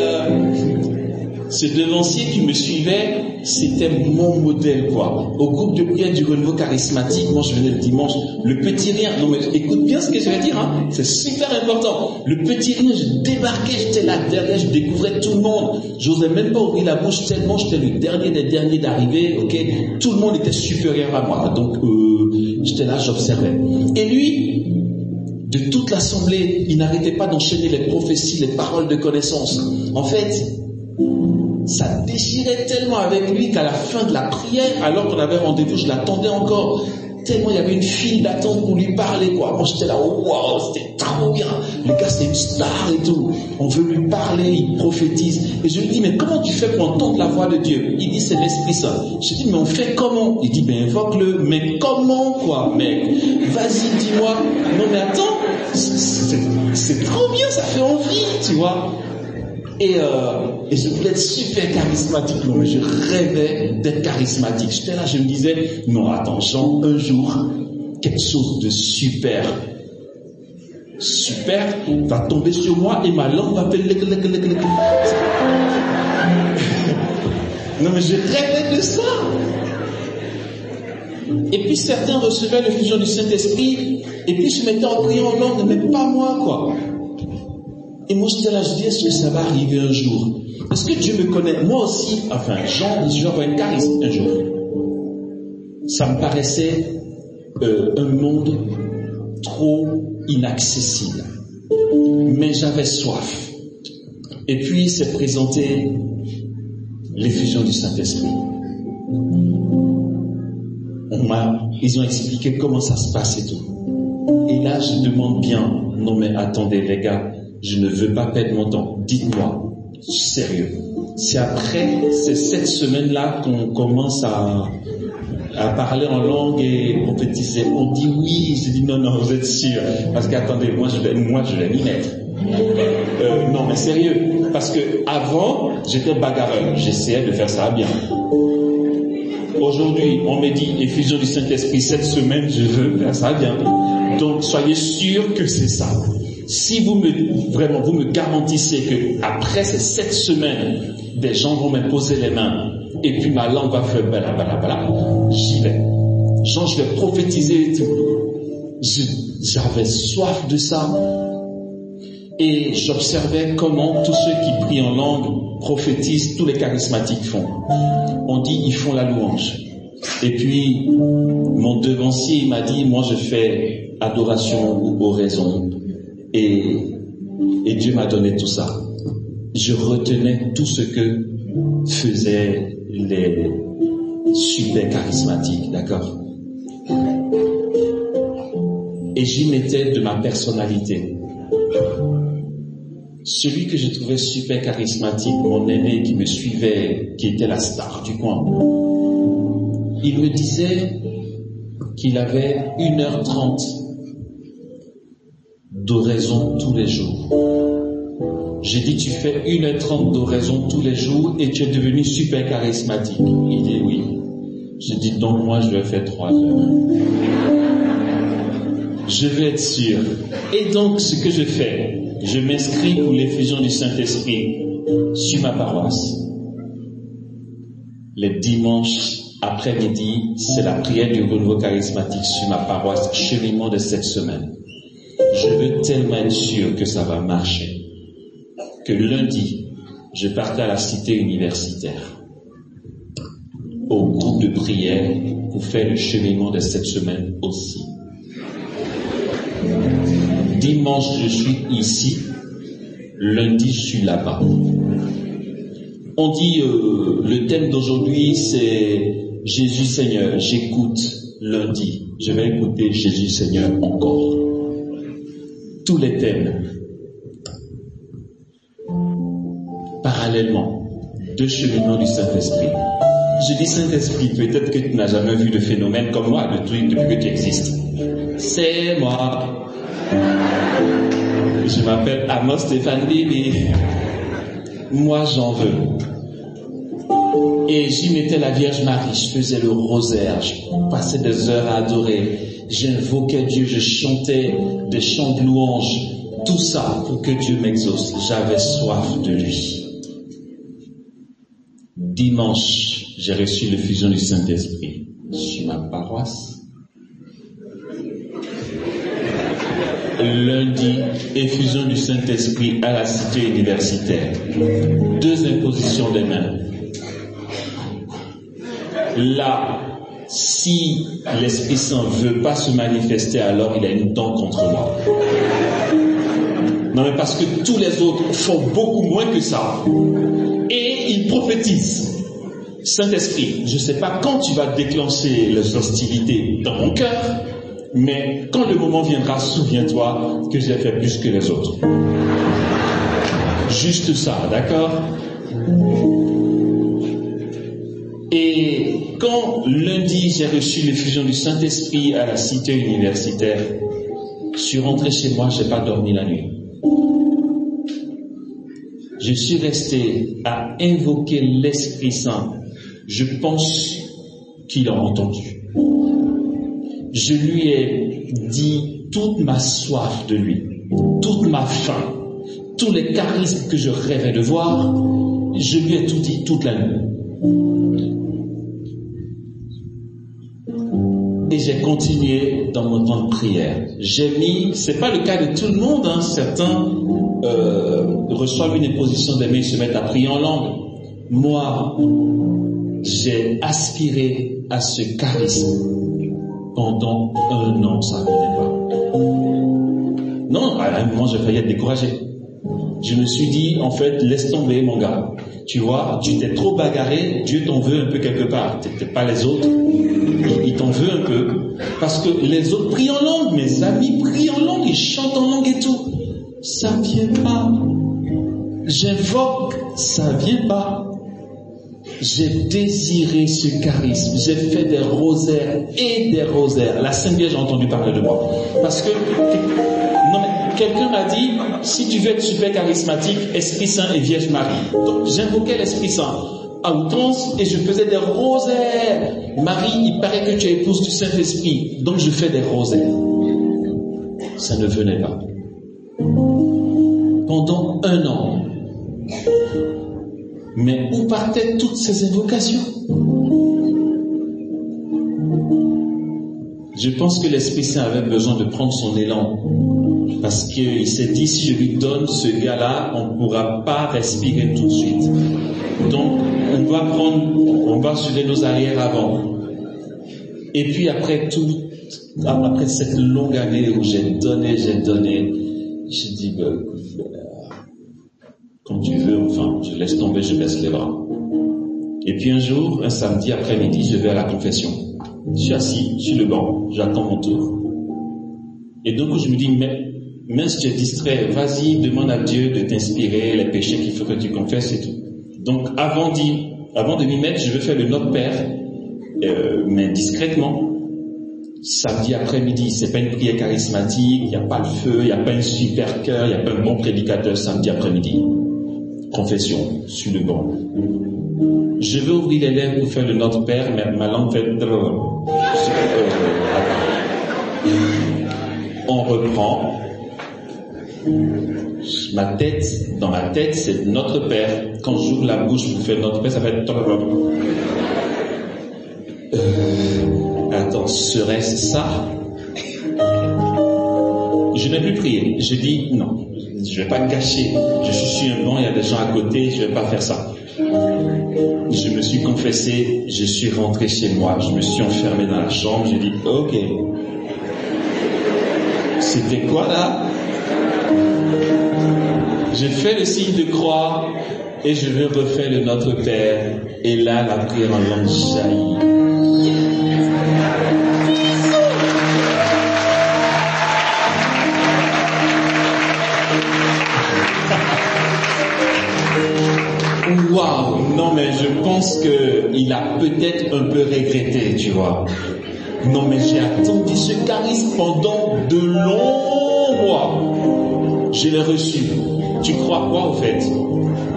S1: ce devancier qui me suivait, c'était mon modèle quoi. Au groupe de prière du renouveau charismatique, moi je venais le dimanche, le petit rien, non mais écoute bien ce que je vais dire, hein, c'est super important. Le petit rien, je débarquais, j'étais là derrière, je découvrais tout le monde. J'osais même pas ouvrir la bouche tellement j'étais le dernier des derniers d'arriver, ok. Tout le monde était supérieur à moi, donc j'étais là, j'observais. Et lui, de toute l'assemblée, il n'arrêtait pas d'enchaîner les prophéties, les paroles de connaissance. En fait, ça déchirait tellement avec lui qu'à la fin de la prière, alors qu'on avait rendez-vous, je l'attendais encore. Tellement il y avait une file d'attente pour lui parler, quoi. Moi, j'étais là, waouh, c'était trop bien. Le gars, c'est une star et tout. On veut lui parler, il prophétise. Et je lui dis, mais comment tu fais pour entendre la voix de Dieu? Il dit, c'est l'Esprit Saint. Je dis, mais on fait comment? Il dit, ben, invoque-le. Mais comment, quoi, mec? Vas-y, dis-moi. Non, mais attends, c'est trop bien, ça fait envie, tu vois. Et je voulais être super charismatique. Non, mais je rêvais d'être charismatique. J'étais là, je me disais, non, attends, Jean, un jour, quelque chose de super va tomber sur moi et ma langue va faire Non, mais je rêvais de ça. Et puis certains recevaient l'effusion du Saint-Esprit et puis se mettaient en priant en langue, mais pas moi, quoi. Et moi, j'étais là, je dis, est-ce que ça va arriver un jour? Est-ce que Dieu me connaît? Moi aussi, enfin, Jean, je vais avoir un charisme un jour. Ça me paraissait un monde trop inaccessible. Mais j'avais soif. Et puis, s'est présenté l'effusion du Saint-Esprit. Ils ont expliqué comment ça se passe et tout. Et là, je demande bien, non mais attendez les gars, je ne veux pas perdre mon temps. Dites-moi, sérieux. C'est cette semaine-là qu'on commence à parler en langue et prophétiser. On dit oui. Je dis non, vous êtes sûr. Parce qu'attendez, moi je vais m'y mettre. Non, mais sérieux. Parce que avant, j'étais bagarreur. J'essayais de faire ça bien. Aujourd'hui, on me dit effusion du Saint-Esprit cette semaine, je veux faire ça bien. Donc, soyez sûrs que c'est ça. Si vous me garantissez que après ces 7 semaines, des gens vont me poser les mains et puis ma langue va faire bala bala bala, j'y vais. Genre, je vais prophétiser et tout. J'avais soif de ça et j'observais comment tous ceux qui prient en langue prophétisent, tous les charismatiques font. On dit ils font la louange. Et puis mon devancier il m'a dit moi je fais adoration ou oraison. Et Dieu m'a donné tout ça. Je retenais tout ce que faisaient les super charismatiques, d'accord? Et j'y mettais de ma personnalité. celui que je trouvais super charismatique, mon aîné qui me suivait, qui était la star du coin, il me disait qu'il avait 1h30 d'oraison tous les jours. J'ai dit, tu fais 1h30 d'oraison tous les jours et tu es devenu super charismatique. Il dit oui. J'ai dit, donc moi je vais faire 3 heures. Je vais être sûr. Et donc ce que je fais, je m'inscris pour l'effusion du Saint-Esprit sur ma paroisse. Les dimanches après-midi, c'est la prière du renouveau charismatique sur ma paroisse, cheminement de cette semaine. Je veux tellement être sûr que ça va marcher, que lundi, je partais à la cité universitaire, au groupe de prière, pour faire le cheminement de cette semaine aussi. Dimanche, je suis ici, lundi, je suis là-bas. On dit, le thème d'aujourd'hui, c'est Jésus Seigneur, j'écoute lundi. Je vais écouter Jésus Seigneur encore. Tous les thèmes. Parallèlement, 2 cheminements du Saint-Esprit. Je dis Saint-Esprit, peut-être que tu n'as jamais vu de phénomène comme moi depuis que tu existes. C'est moi. Je m'appelle Amos Stéphane Bibi. Moi, j'en veux. Et j'y mettais la Vierge Marie, je faisais le rosaire, je passais des heures à adorer, j'invoquais Dieu, je chantais des chants de louange, tout ça pour que Dieu m'exauce. J'avais soif de lui. Dimanche, j'ai reçu l'effusion du Saint-Esprit sur ma paroisse. Lundi, effusion du Saint-Esprit à la cité universitaire. 2 impositions des mains. Là, si l'Esprit Saint ne veut pas se manifester, alors il a une dent contre moi. Non, mais parce que tous les autres font beaucoup moins que ça. Et ils prophétisent. Saint-Esprit, je ne sais pas quand tu vas déclencher les hostilités dans mon cœur, mais quand le moment viendra, souviens-toi que j'ai fait plus que les autres. Juste ça, d'accord? Et quand lundi j'ai reçu l'effusion du Saint-Esprit à la cité universitaire, je suis rentré chez moi, je n'ai pas dormi la nuit. Je suis resté à invoquer l'Esprit Saint. Je pense qu'il a entendu. Je lui ai dit toute ma soif de lui, toute ma faim, tous les charismes que je rêvais de voir, je lui ai tout dit toute la nuit. Et j'ai continué dans mon temps de prière. C'est pas le cas de tout le monde, hein. Certains reçoivent une imposition des mains et se mettent à prier en langue. Moi, j'ai aspiré à ce charisme pendant 1 an, ça ne venait pas. Non, à un moment, j'ai failli être découragé. Je me suis dit, en fait, laisse tomber, mon gars. Tu vois, tu t'es trop bagarré, Dieu t'en veut un peu quelque part. T'es pas les autres. Il t'en veut un peu. Parce que les autres prient en langue, mes amis prient en langue, ils chantent en langue et tout. Ça vient pas. J'invoque, ça vient pas. J'ai désiré ce charisme. J'ai fait des rosaires et des rosaires. La Sainte Vierge a entendu parler de moi. Parce que, non mais, quelqu'un m'a dit, si tu veux être super charismatique, Esprit Saint et Vierge Marie. Donc, j'invoquais l'Esprit Saint à outrance et je faisais des rosaires. Marie, il paraît que tu es épouse du Saint-Esprit. Donc, je fais des rosaires. Ça ne venait pas. Pendant 1 an. Mais où partaient toutes ces invocations? Je pense que l'Esprit Saint avait besoin de prendre son élan. Parce qu'il s'est dit, si je lui donne ce gars-là, on ne pourra pas respirer tout de suite. Donc, on va assurer nos arrières avant. Et puis après cette longue année où j'ai donné, j'ai dit, quand tu veux, enfin, je laisse tomber, je baisse les bras. Et puis un jour, un samedi après-midi, je vais à la confession. Je suis assis sur le banc, j'attends mon tour. Et donc je me dis, mais mince, tu es distrait, vas-y, demande à Dieu de t'inspirer, les péchés qu'il faut que tu confesses et tout. Donc, avant de m'y mettre, je veux faire le Notre Père, mais discrètement. Samedi après-midi, c'est pas une prière charismatique, il n'y a pas le feu, il n'y a pas un super cœur, il n'y a pas un bon prédicateur samedi après-midi. Confession, sur le banc. Je veux ouvrir les lèvres pour faire le Notre Père, mais ma langue fait... On reprend. Dans ma tête, c'est Notre Père. Quand j'ouvre la bouche pour faire Notre Père, ça fait... Attends, serait-ce ça? Je n'ai plus prié. Je dis non, je ne vais pas me cacher. Je suis sur un banc, il y a des gens à côté, je ne vais pas faire ça. Je me suis confessé, je suis rentré chez moi, je me suis enfermé dans la chambre, j'ai dit ok. C'était quoi là? J'ai fait le signe de croix et je vais refaire le Notre Père. Et là, la prière en langue jaillit. Waouh, non mais je pense qu'il a peut-être un peu regretté, tu vois. Non mais j'ai attendu ce charisme pendant de longs mois. Je l'ai reçu. Tu crois quoi au fait?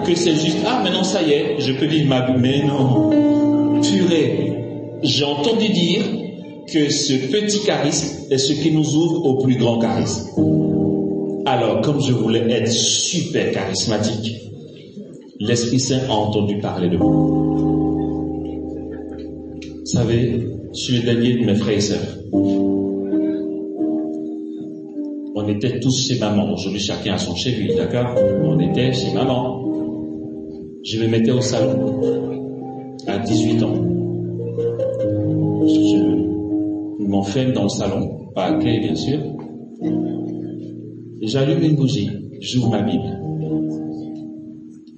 S1: Que c'est juste, ah maintenant ça y est, je peux dire ma vie. Mais non. Purée. J'ai entendu dire que ce petit charisme est ce qui nous ouvre au plus grand charisme. Alors, comme je voulais être super charismatique, l'Esprit Saint a entendu parler de moi. Vous savez, je suis le dernier de mes frères et sœurs. On était tous chez maman. Aujourd'hui, chacun a son chez lui, d'accord? On était chez maman. Je me mettais au salon à 18 ans. Je m'enferme dans le salon, pas à clé bien sûr. Et j'allume une bougie, j'ouvre ma Bible.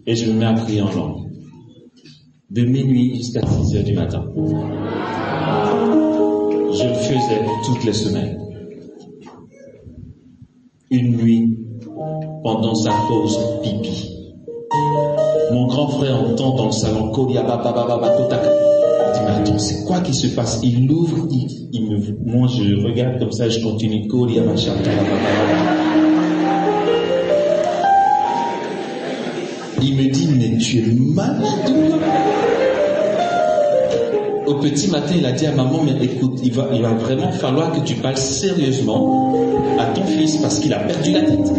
S1: Et je me mets à prier en langue. De minuit jusqu'à 6 heures du matin. Je le faisais toutes les semaines. Une nuit, pendant sa pause pipi, mon grand frère entend dans le salon Kolia baba baba batotaka. Il dit mais attends, c'est quoi qui se passe? Il l'ouvre, moi je regarde comme ça, je continue Kolia baba baba. Il me dit, mais tu es malade. Au petit matin, il a dit à maman, mais écoute, il va vraiment falloir que tu parles sérieusement à ton fils parce qu'il a perdu la tête.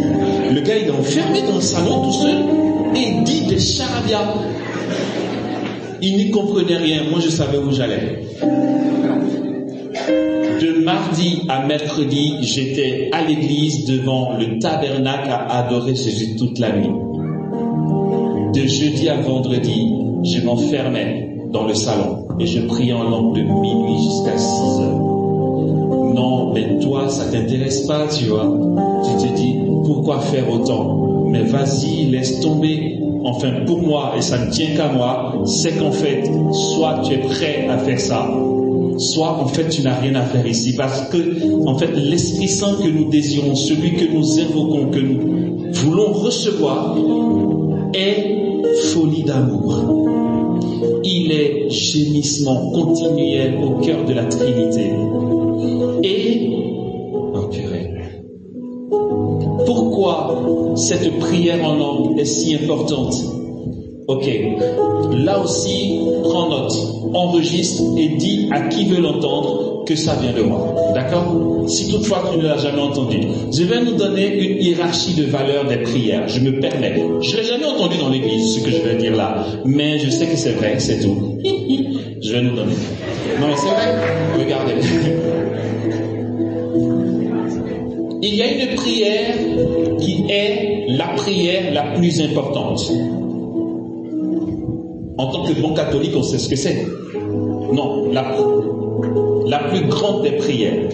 S1: Le gars, il est enfermé dans le salon tout seul et il dit des charabia. Il n'y comprenait rien. Moi, je savais où j'allais. De mardi à mercredi, j'étais à l'église devant le tabernacle à adorer Jésus toute la nuit. De jeudi à vendredi, je m'enfermais dans le salon et je priais en langue de minuit jusqu'à 6 heures. Non, mais toi, ça t'intéresse pas, tu vois. Tu te dis, pourquoi faire autant? Mais vas-y, laisse tomber. Enfin, pour moi, et ça ne tient qu'à moi, c'est qu'en fait, soit tu es prêt à faire ça, soit en fait, tu n'as rien à faire ici. Parce que, en fait, l'Esprit Saint que nous désirons, celui que nous invoquons, que nous voulons recevoir, est folie d'amour. Il est gémissement continuel au cœur de la Trinité. Et, oh purée, pourquoi cette prière en langue est si importante? Ok, là aussi, prends note, enregistre et dis à qui veut l'entendre que ça vient de moi. D'accord? Si toutefois tu ne l'as jamais entendu. Je vais nous donner une hiérarchie de valeur des prières. Je me permets. Je ne l'ai jamais entendu dans l'église, ce que je vais dire là. Mais je sais que c'est vrai, c'est tout. Je vais nous donner. Non, mais c'est vrai. Regardez. Il y a une prière qui est la prière la plus importante. En tant que bon catholique, on sait ce que c'est. Non, la plus grande des prières.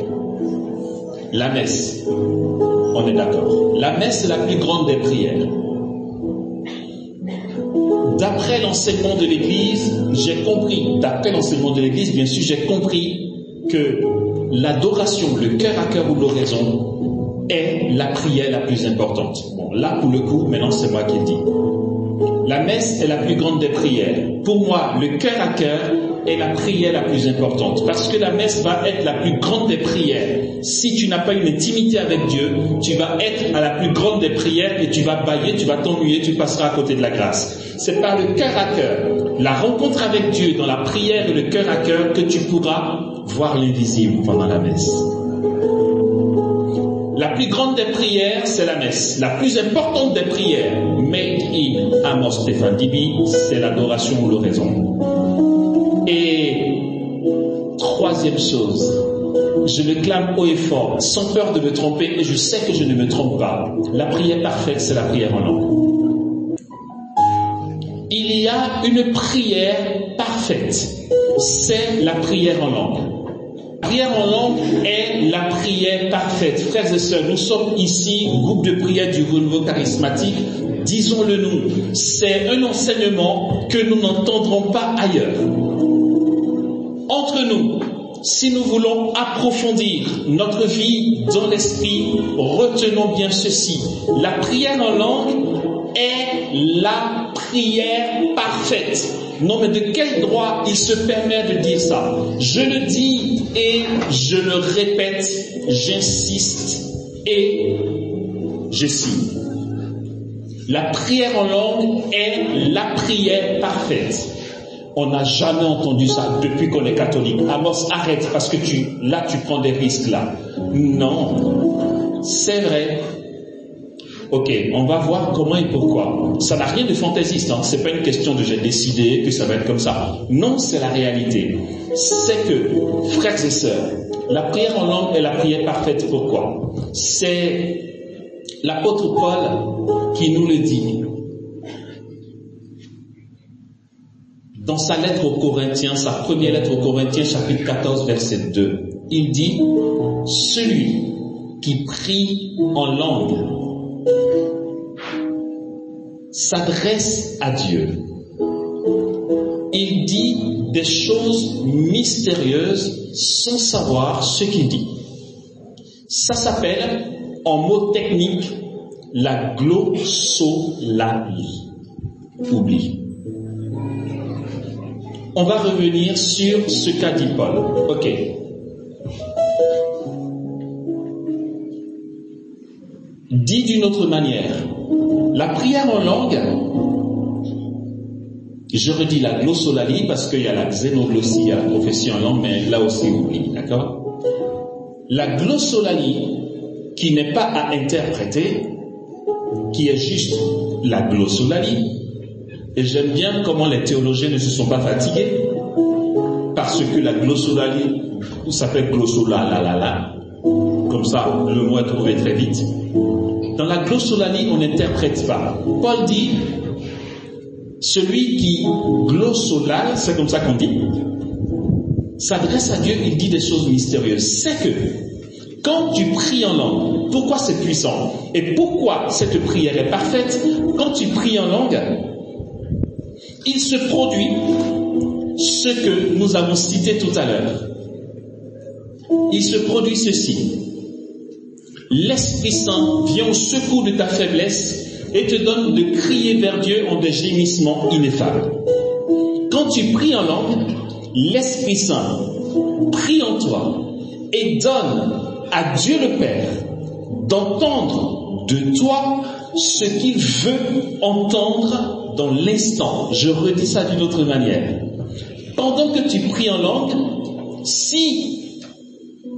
S1: La messe. On est d'accord. La messe est la plus grande des prières. D'après l'enseignement de l'Église, bien sûr, j'ai compris que l'adoration, le cœur à cœur ou l'oraison, est la prière la plus importante. Bon, là, pour le coup, maintenant, c'est moi qui le dis. La messe est la plus grande des prières. Pour moi, le cœur à cœur est la prière la plus importante. Parce que la messe va être la plus grande des prières. Si tu n'as pas une intimité avec Dieu, tu vas être à la plus grande des prières et tu vas bâiller, tu vas t'ennuyer, tu passeras à côté de la grâce. C'est par le cœur à cœur, la rencontre avec Dieu dans la prière et le cœur à cœur que tu pourras voir l'invisible pendant la messe. La plus grande des prières, c'est la messe. La plus importante des prières, made in Amos Stéphane Dibi, c'est l'adoration ou l'oraison. Et troisième chose, je le clame haut et fort, sans peur de me tromper, et je sais que je ne me trompe pas. La prière parfaite, c'est la prière en langue. Il y a une prière parfaite, c'est la prière en langue. La prière en langue est la prière parfaite. Frères et sœurs, nous sommes ici, groupe de prière du renouveau charismatique, disons-le nous, c'est un enseignement que nous n'entendrons pas ailleurs. Entre nous, si nous voulons approfondir notre vie dans l'esprit, retenons bien ceci. La prière en langue est la prière parfaite. Non, mais de quel droit il se permet de dire ça? Je le dis et je le répète, j'insiste et je signe. La prière en langue est la prière parfaite. On n'a jamais entendu ça depuis qu'on est catholique. Amos, arrête parce que tu prends des risques là. Non, c'est vrai. Ok, on va voir comment et pourquoi. Ça n'a rien de fantaisiste, hein. C'est pas une question de j'ai décidé que ça va être comme ça. Non, c'est la réalité. C'est que, frères et sœurs, la prière en langue est la prière parfaite. Pourquoi? C'est l'apôtre Paul qui nous le dit. Dans sa lettre aux Corinthiens, sa première lettre aux Corinthiens, chapitre 14, verset 2, il dit, celui qui prie en langue s'adresse à Dieu. Il dit des choses mystérieuses sans savoir ce qu'il dit. Ça s'appelle, en mots techniques, la glossolalie. Oublie. On va revenir sur ce qu'a dit Paul. Ok. Dit d'une autre manière, la prière en langue, je redis la glossolalie parce qu'il y a la xénoglossie, il y a la prophétie en langue, mais là aussi oublie, d'accord? La glossolalie, qui n'est pas à interpréter, qui est juste la glossolalie, et j'aime bien comment les théologiens ne se sont pas fatigués, parce que la glossolalie s'appelle glossolalalala, comme ça le mot est trouvé très vite. Dans la glossolalie, on n'interprète pas. Paul dit, celui qui glossolale, c'est comme ça qu'on dit, s'adresse à Dieu, il dit des choses mystérieuses. C'est que, quand tu pries en langue, pourquoi c'est puissant? Et pourquoi cette prière est parfaite? Quand tu pries en langue, il se produit ce que nous avons cité tout à l'heure. Il se produit ceci. L'Esprit Saint vient au secours de ta faiblesse et te donne de crier vers Dieu en des gémissements ineffables. Quand tu pries en langue, l'Esprit Saint prie en toi et donne à Dieu le Père d'entendre de toi ce qu'il veut entendre dans l'instant. Je redis ça d'une autre manière. Pendant que tu pries en langue, si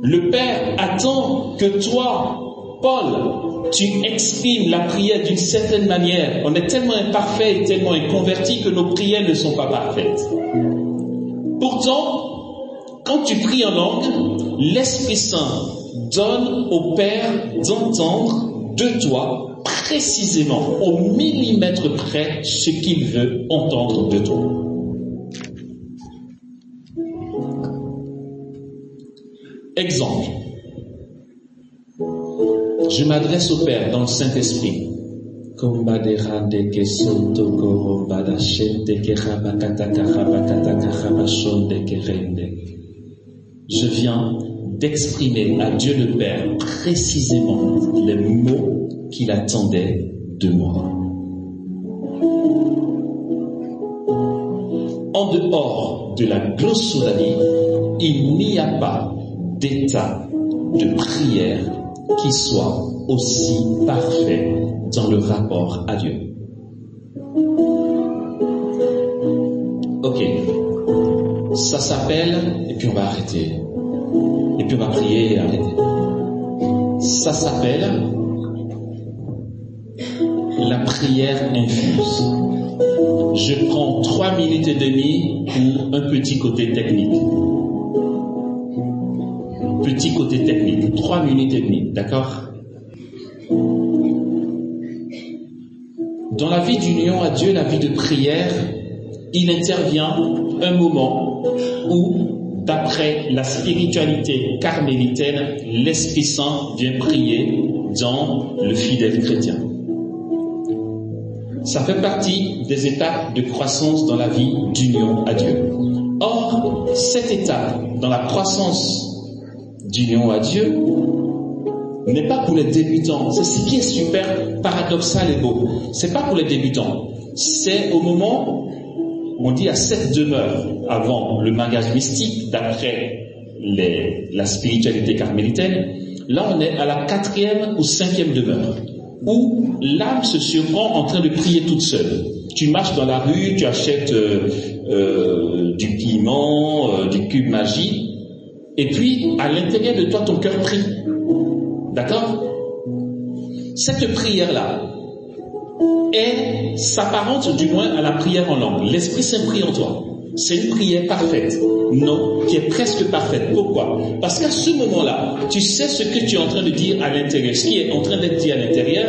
S1: le Père attend que toi, Paul, tu exprimes la prière d'une certaine manière, on est tellement imparfait et tellement inconverti que nos prières ne sont pas parfaites. Pourtant, quand tu pries en langue, l'Esprit Saint donne au Père d'entendre de toi précisément, au millimètre près, ce qu'il veut entendre de toi. Exemple. Je m'adresse au Père dans le Saint-Esprit. Je viens d'exprimer à Dieu le Père précisément les mots qu'il attendait de moi. En dehors de la glossolalie, il n'y a pas d'état de prière qui soit aussi parfait dans le rapport à Dieu. Ok, ça s'appelle, et puis on va arrêter, et puis on va prier et arrêter. Ça s'appelle la prière infuse. Je prends 3 minutes et demie pour un petit côté technique. Petit côté technique, 3 minutes et demie, d'accord? Dans la vie d'union à Dieu, la vie de prière, il intervient un moment où, d'après la spiritualité carmélitaine, l'Esprit Saint vient prier dans le fidèle chrétien. Ça fait partie des étapes de croissance dans la vie d'union à Dieu. Or, cette étape dans la croissance d'union à Dieu n'est pas pour les débutants. C'est ce qui est super paradoxal et beau. C'est pas pour les débutants. C'est au moment, on dit à cette demeure avant le mariage mystique, d'après la spiritualité carmélitaine. Là, on est à la 4e ou 5e demeure, où l'âme se surprend en train de prier toute seule. Tu marches dans la rue, tu achètes du piment, du cube magie, et puis à l'intérieur de toi, ton cœur prie. D'accord? Cette prière-là s'apparente du moins à la prière en langue. L'Esprit Saint prie en toi. C'est une prière parfaite. Non, qui est presque parfaite. Pourquoi? Parce qu'à ce moment-là, tu sais ce que tu es en train de dire à l'intérieur, ce qui est en train d'être dit à l'intérieur,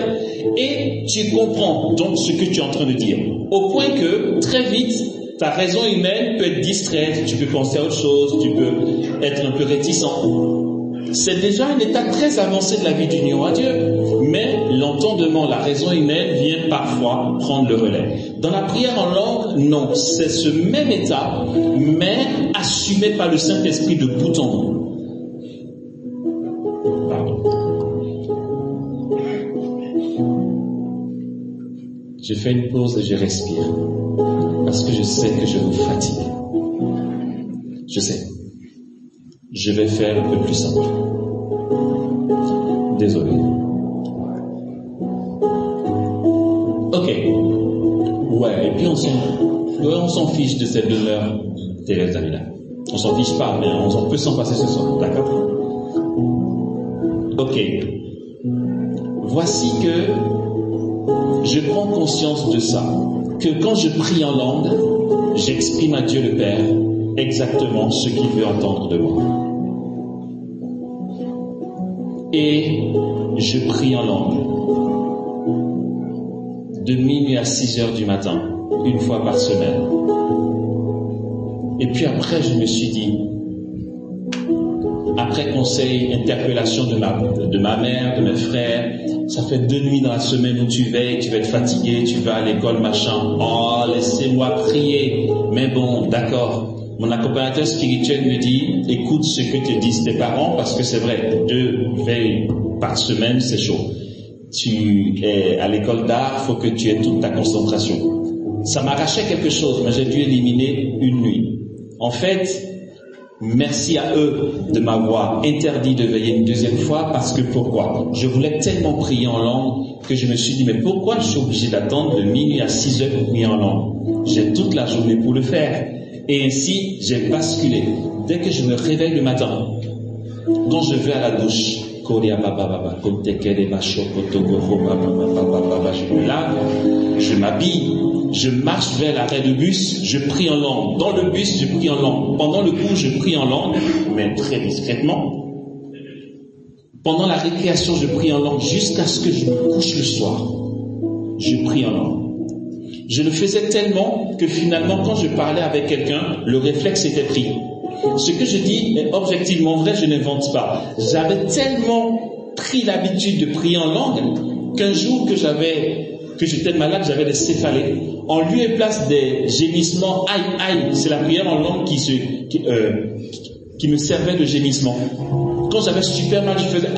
S1: et tu comprends donc ce que tu es en train de dire. Au point que, très vite, ta raison humaine peut être distraite, tu peux penser à autre chose, tu peux être un peu réticent. C'est déjà un état très avancé de la vie d'union à Dieu. Mais l'entendement, la raison humaine vient parfois prendre le relais. Dans la prière en langue, non, c'est ce même état, mais assumé par le Saint-Esprit de bout en bout. Pardon. Je fais une pause et je respire. Parce que je sais que je vous fatigue. Je sais. Je vais faire un peu plus simple. Désolé. Ok. Ouais, et puis on s'en fiche de cette demeure, Thérèse Davila. On s'en fiche pas, mais on peut s'en passer ce soir, d'accord? Ok. Voici que je prends conscience de ça, que quand je prie en langue, j'exprime à Dieu le Père exactement ce qu'il veut entendre de moi. Et je prie en langue de minuit à 6h du matin, une fois par semaine. Et puis après, je me suis dit, après conseil, interpellation de ma mère, de mes frères, ça fait 2 nuits dans la semaine où tu veilles, tu vas être fatigué, tu vas à l'école, machin. Oh, laissez-moi prier. Mais bon, d'accord. Mon accompagnateur spirituel me dit, écoute ce que te disent tes parents, parce que c'est vrai, 2 veilles par semaine, c'est chaud. Tu es à l'école d'art, faut que tu aies toute ta concentration. Ça m'arrachait quelque chose, mais j'ai dû éliminer une nuit. En fait, merci à eux de m'avoir interdit de veiller une 2e fois, parce que pourquoi? Je voulais tellement prier en langue que je me suis dit, mais pourquoi je suis obligé d'attendre de minuit à 6h pour prier en langue? J'ai toute la journée pour le faire. Et ainsi, j'ai basculé. Dès que je me réveille le matin, quand je vais à la douche, je me lave, je m'habille, je marche vers l'arrêt de bus, je prie en langue. Dans le bus, je prie en langue. Pendant le cours, je prie en langue, mais très discrètement. Pendant la récréation, je prie en langue jusqu'à ce que je me couche le soir. Je prie en langue. Je le faisais tellement que finalement, quand je parlais avec quelqu'un, le réflexe était pris. Ce que je dis est objectivement vrai, je n'invente pas. J'avais tellement pris l'habitude de prier en langue qu'un jour que j'étais malade, j'avais des céphalées. En lieu et place des gémissements, aïe, aïe, c'est la prière en langue qui me servait de gémissement. Quand j'avais super mal, je faisais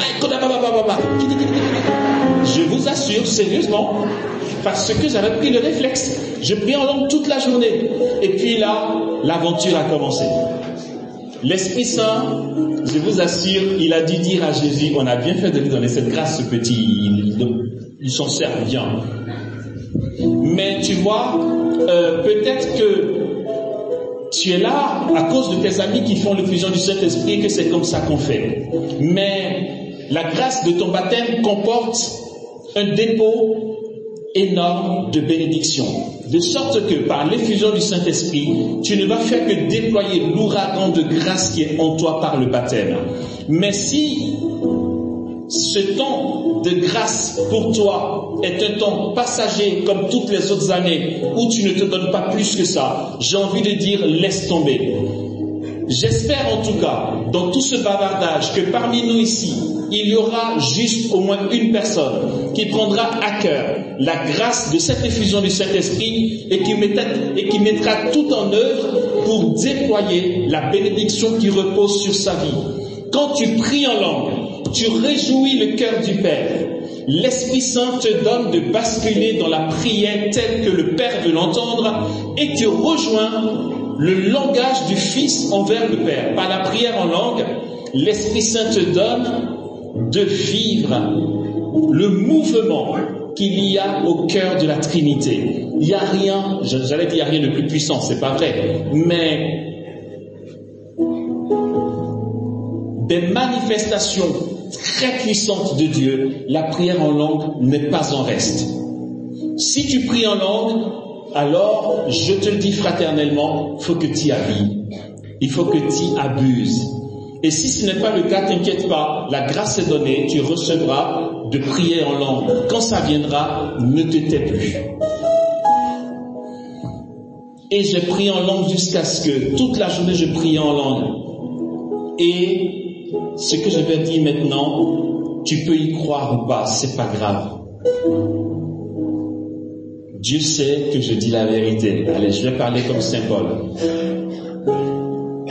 S1: je vous assure, sérieusement, parce que j'avais pris le réflexe. Je priais en langue toute la journée. Et puis là, l'aventure a commencé. L'Esprit Saint, je vous assure, il a dû dire à Jésus, on a bien fait de lui donner cette grâce, ce petit, il s'en sert bien. Mais tu vois, peut-être que tu es là à cause de tes amis qui font l'effusion du Saint-Esprit et que c'est comme ça qu'on fait. Mais la grâce de ton baptême comporte un dépôt énorme de bénédictions. De sorte que par l'effusion du Saint-Esprit, tu ne vas faire que déployer l'ouragan de grâce qui est en toi par le baptême. Mais si ce temps de grâce pour toi est un temps passager comme toutes les autres années où tu ne te donnes pas plus que ça, j'ai envie de dire laisse tomber. J'espère en tout cas, dans tout ce bavardage, que parmi nous ici, il y aura juste au moins une personne qui prendra à cœur la grâce de cette effusion du Saint-Esprit et qui mettra tout en œuvre pour déployer la bénédiction qui repose sur sa vie. Quand tu pries en langue, tu réjouis le cœur du Père. L'Esprit Saint te donne de basculer dans la prière telle que le Père veut l'entendre et tu rejoins le langage du Fils envers le Père. Par la prière en langue, l'Esprit Saint te donne de vivre le mouvement qu'il y a au cœur de la Trinité. Il n'y a rien, j'allais dire il n'y a rien de plus puissant, c'est pas vrai, mais des manifestations très puissantes de Dieu, la prière en langue n'est pas en reste. Si tu pries en langue, alors, je te le dis fraternellement, il faut que tu y habilles. Il faut que tu y abuses. Et si ce n'est pas le cas, t'inquiète pas, la grâce est donnée, tu recevras de prier en langue. Quand ça viendra, ne te tais plus. Et j'ai prié en langue jusqu'à ce que toute la journée je priais en langue. Et ce que je vais dire maintenant, tu peux y croire ou pas, c'est pas grave. Dieu sait que je dis la vérité. Allez, je vais parler comme Saint Paul.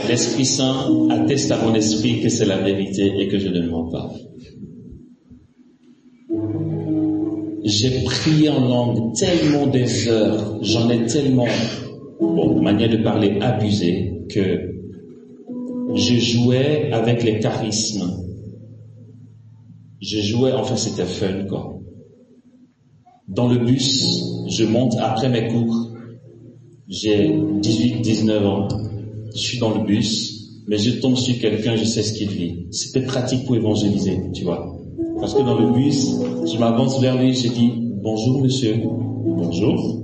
S1: L'Esprit Saint atteste à mon esprit que c'est la vérité et que je ne mens pas. J'ai prié en langue tellement des heures, j'en ai tellement, manière de parler abusée, que je jouais avec les charismes. Je jouais, enfin c'était fun quoi. Dans le bus, je monte après mes cours. J'ai 18-19 ans. Je suis dans le bus, mais je tombe sur quelqu'un, je sais ce qu'il vit. C'était pratique pour évangéliser, tu vois. Parce que dans le bus, je m'avance vers lui, je dis « Bonjour monsieur ». Bonjour.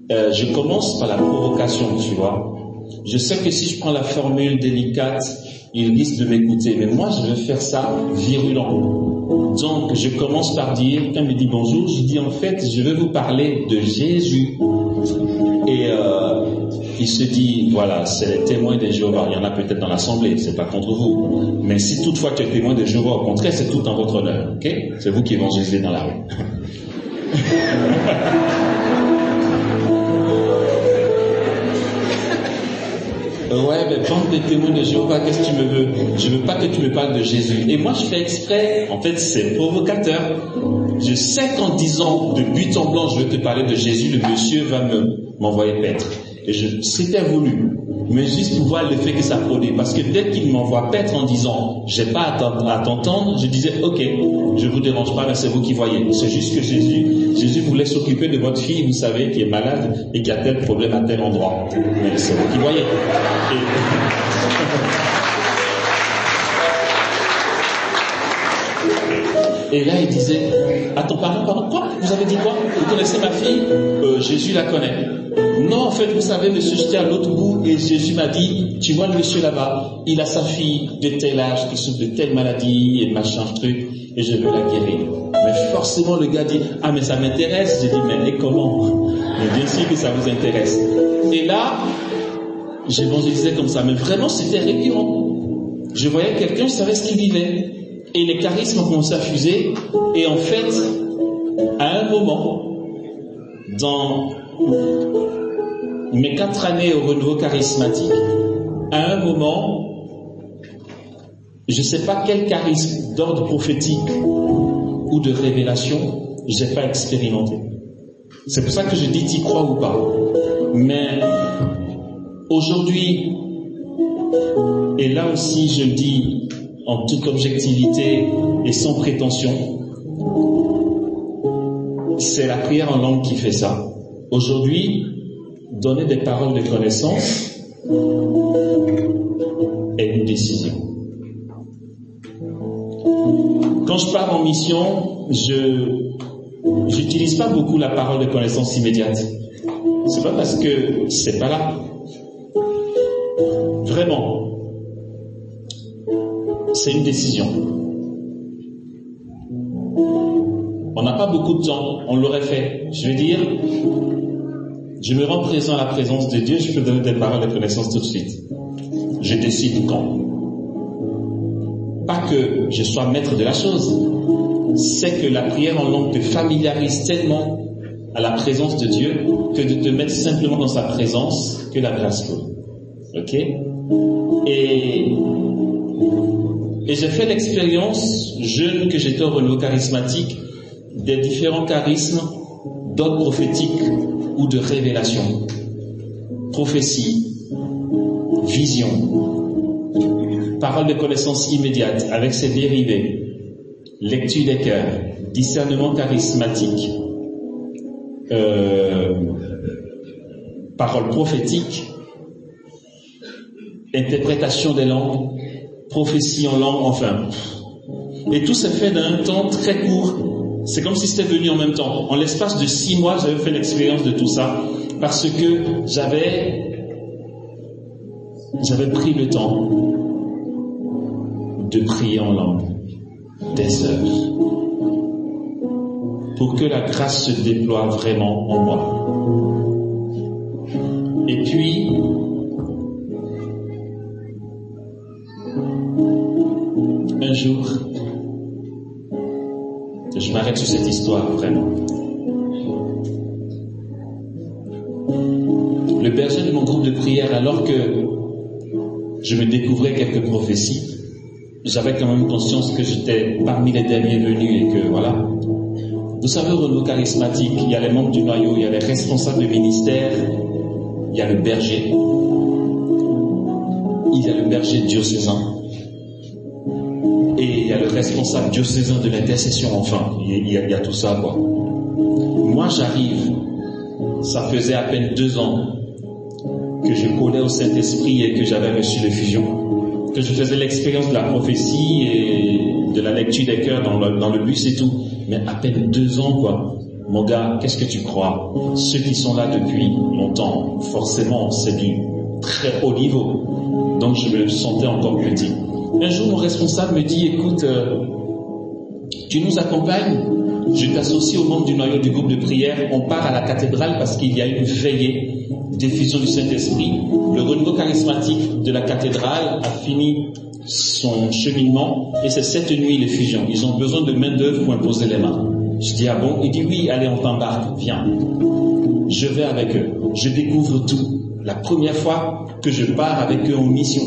S1: Je commence par la provocation, tu vois. Je sais que si je prends la formule délicate, il risque de m'écouter. Mais moi, je veux faire ça virulent. Donc, je commence par dire, quand il me dit bonjour, je dis en fait, je veux vous parler de Jésus. Et il se dit, voilà, c'est les témoins de Jéhovah. Il y en a peut-être dans l'assemblée, c'est pas contre vous. Mais si toutefois tu es témoin de Jéhovah, au contraire, c'est tout en votre honneur. Ok? C'est vous qui évangélisez dans la rue. Ouais, mais bande de témoins de Jéhovah, qu'est-ce que tu me veux? Je veux pas que tu me parles de Jésus. Et moi, je fais exprès. En fait, c'est provocateur. Je sais qu'en disant de but en blanc, je veux te parler de Jésus, le monsieur va m'envoyer paître. Et c'était voulu. Mais juste pour voir l'effet que ça produit. Parce que dès qu'il m'envoie paître en disant, j'ai pas à t'entendre, je disais, ok, je vous dérange pas, mais c'est vous qui voyez. C'est juste que Jésus voulait s'occuper de votre fille, vous savez, qui est malade et qui a tel problème à tel endroit. Mais c'est vous qui voyez. Et là, il disait, attends, pardon, quoi? Vous avez dit quoi? Vous connaissez ma fille? Jésus la connaît. Non, en fait, vous savez, monsieur, j'étais à l'autre bout et Jésus m'a dit, tu vois le monsieur là-bas, il a sa fille de tel âge qui souffre de telle maladie et machin truc, et je veux la guérir. Mais forcément, le gars dit, ah, mais ça m'intéresse. J'ai dit, mais et comment? Mais bien sûr que ça vous intéresse. Et là, j'évangélisais comme ça, mais vraiment, c'était récurrent. Je voyais quelqu'un, je savais ce qu'il vivait. Et les charismes ont commencé à fuser. Et en fait, à un moment, dans mes 4 années au renouveau charismatique, à un moment, je ne sais pas quel charisme d'ordre prophétique ou de révélation je n'ai pas expérimenté. C'est pour ça que je dis t'y crois ou pas. Mais aujourd'hui, et là aussi je le dis en toute objectivité et sans prétention, c'est la prière en langue qui fait ça. Aujourd'hui, donner des paroles de connaissance est une décision. Quand je pars en mission, j'utilise pas beaucoup la parole de connaissance immédiate. C'est pas parce que c'est pas là. Vraiment. C'est une décision. On n'a pas beaucoup de temps, on l'aurait fait. Je veux dire, je me rends présent à la présence de Dieu, je peux donner des paroles de connaissance tout de suite. Je décide quand. Pas que je sois maître de la chose, c'est que la prière en langue te familiarise tellement à la présence de Dieu que de te mettre simplement dans sa présence que la grâce faut. Ok? Et j'ai fait l'expérience, jeune que j'étais au renouveau charismatique, des différents charismes d'ordre prophétique ou de révélation. Prophétie, vision, parole de connaissance immédiate avec ses dérivés, lecture des cœurs, discernement charismatique, parole prophétique, interprétation des langues, prophétie en langue, enfin. Et tout s'est fait dans un temps très court. C'est comme si c'était venu en même temps. En l'espace de 6 mois, j'avais fait l'expérience de tout ça parce que j'avais pris le temps de prier en langue des heures pour que la grâce se déploie vraiment en moi. Et puis, un jour, je m'arrête sur cette histoire vraiment. Le berger de mon groupe de prière, alors que je me découvrais quelques prophéties, j'avais quand même conscience que j'étais parmi les derniers venus et que voilà. Vous savez, au renouveau charismatique, il y a les membres du noyau, il y a les responsables de ministère, il y a le berger, il y a le berger diocésain, et il y a le responsable diocésain de l'intercession, enfin, il y a tout ça, quoi. Moi, j'arrive, ça faisait à peine 2 ans que je collais au Saint-Esprit et que j'avais reçu l'effusion, que je faisais l'expérience de la prophétie et de la lecture des cœurs dans le bus et tout. Mais à peine 2 ans, quoi. Mon gars, qu'est-ce que tu crois? Ceux qui sont là depuis longtemps, forcément, c'est du très haut niveau. Donc je me sentais encore petit. Un jour, mon responsable me dit, écoute, tu nous accompagnes? Je t'associe aux membres du noyau du groupe de prière. On part à la cathédrale parce qu'il y a une veillée d'effusion du Saint-Esprit. Le renouveau charismatique de la cathédrale a fini son cheminement et c'est cette nuit l'effusion. Ils ont besoin de main d'œuvre pour imposer les mains. Je dis, ah bon? Il dit, oui, allez, on t'embarque, viens. Je vais avec eux. Je découvre tout. La première fois que je pars avec eux en mission,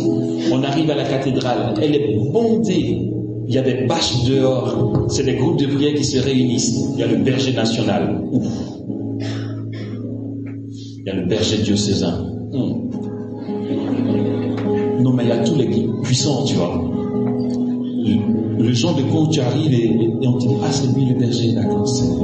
S1: on arrive à la cathédrale. Elle est bondée. Il y a des bâches dehors. C'est des groupes de prière qui se réunissent. Il y a le berger national. Ouf. Il y a le berger diocésain. Non, mais il y a tous les puissants, tu vois. Le genre de quoi où tu arrives et on te dit, ah, c'est lui le berger, d'accord, c'est lui.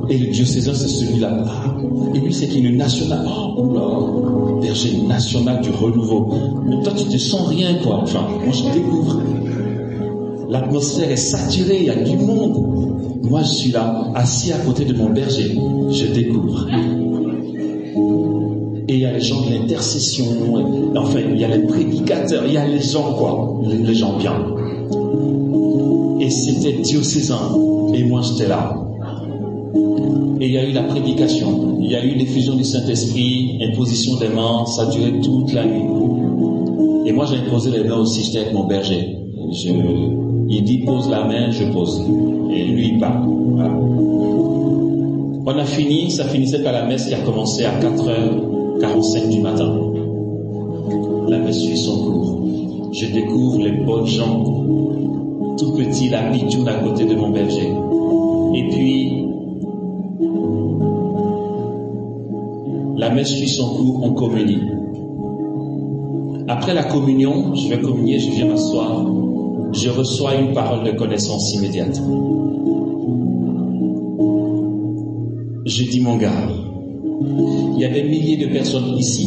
S1: Et le diocésain, c'est celui-là. Ah, et lui, c'est qui le national. Oh là, berger national du renouveau. Mais toi, tu te sens rien, quoi. Enfin, moi, je découvre. L'atmosphère est saturée, il y a du monde. Moi, je suis là, assis à côté de mon berger. Je découvre. Et il y a les gens de l'intercession, enfin, il y a les prédicateurs, il y a les gens, quoi, les gens bien. Et c'était diocésain, et moi j'étais là. Et il y a eu la prédication, il y a eu l'effusion du Saint-Esprit, imposition des mains, ça a duré toute la nuit. Et moi j'ai imposé les mains aussi, j'étais avec mon berger. Il dit pose la main, je pose. Et lui il part. Voilà. On a fini, ça finissait par la messe qui a commencé à 4h45 du matin. La messe suit son cours. je découvre les bonnes gens, tout petit, la pitchoune à côté de mon berger. Et puis, la messe suit son cours, on communie. Après la communion, je vais communier, je viens m'asseoir, je reçois une parole de connaissance immédiate. Je dis, mon gars, il y a des milliers de personnes ici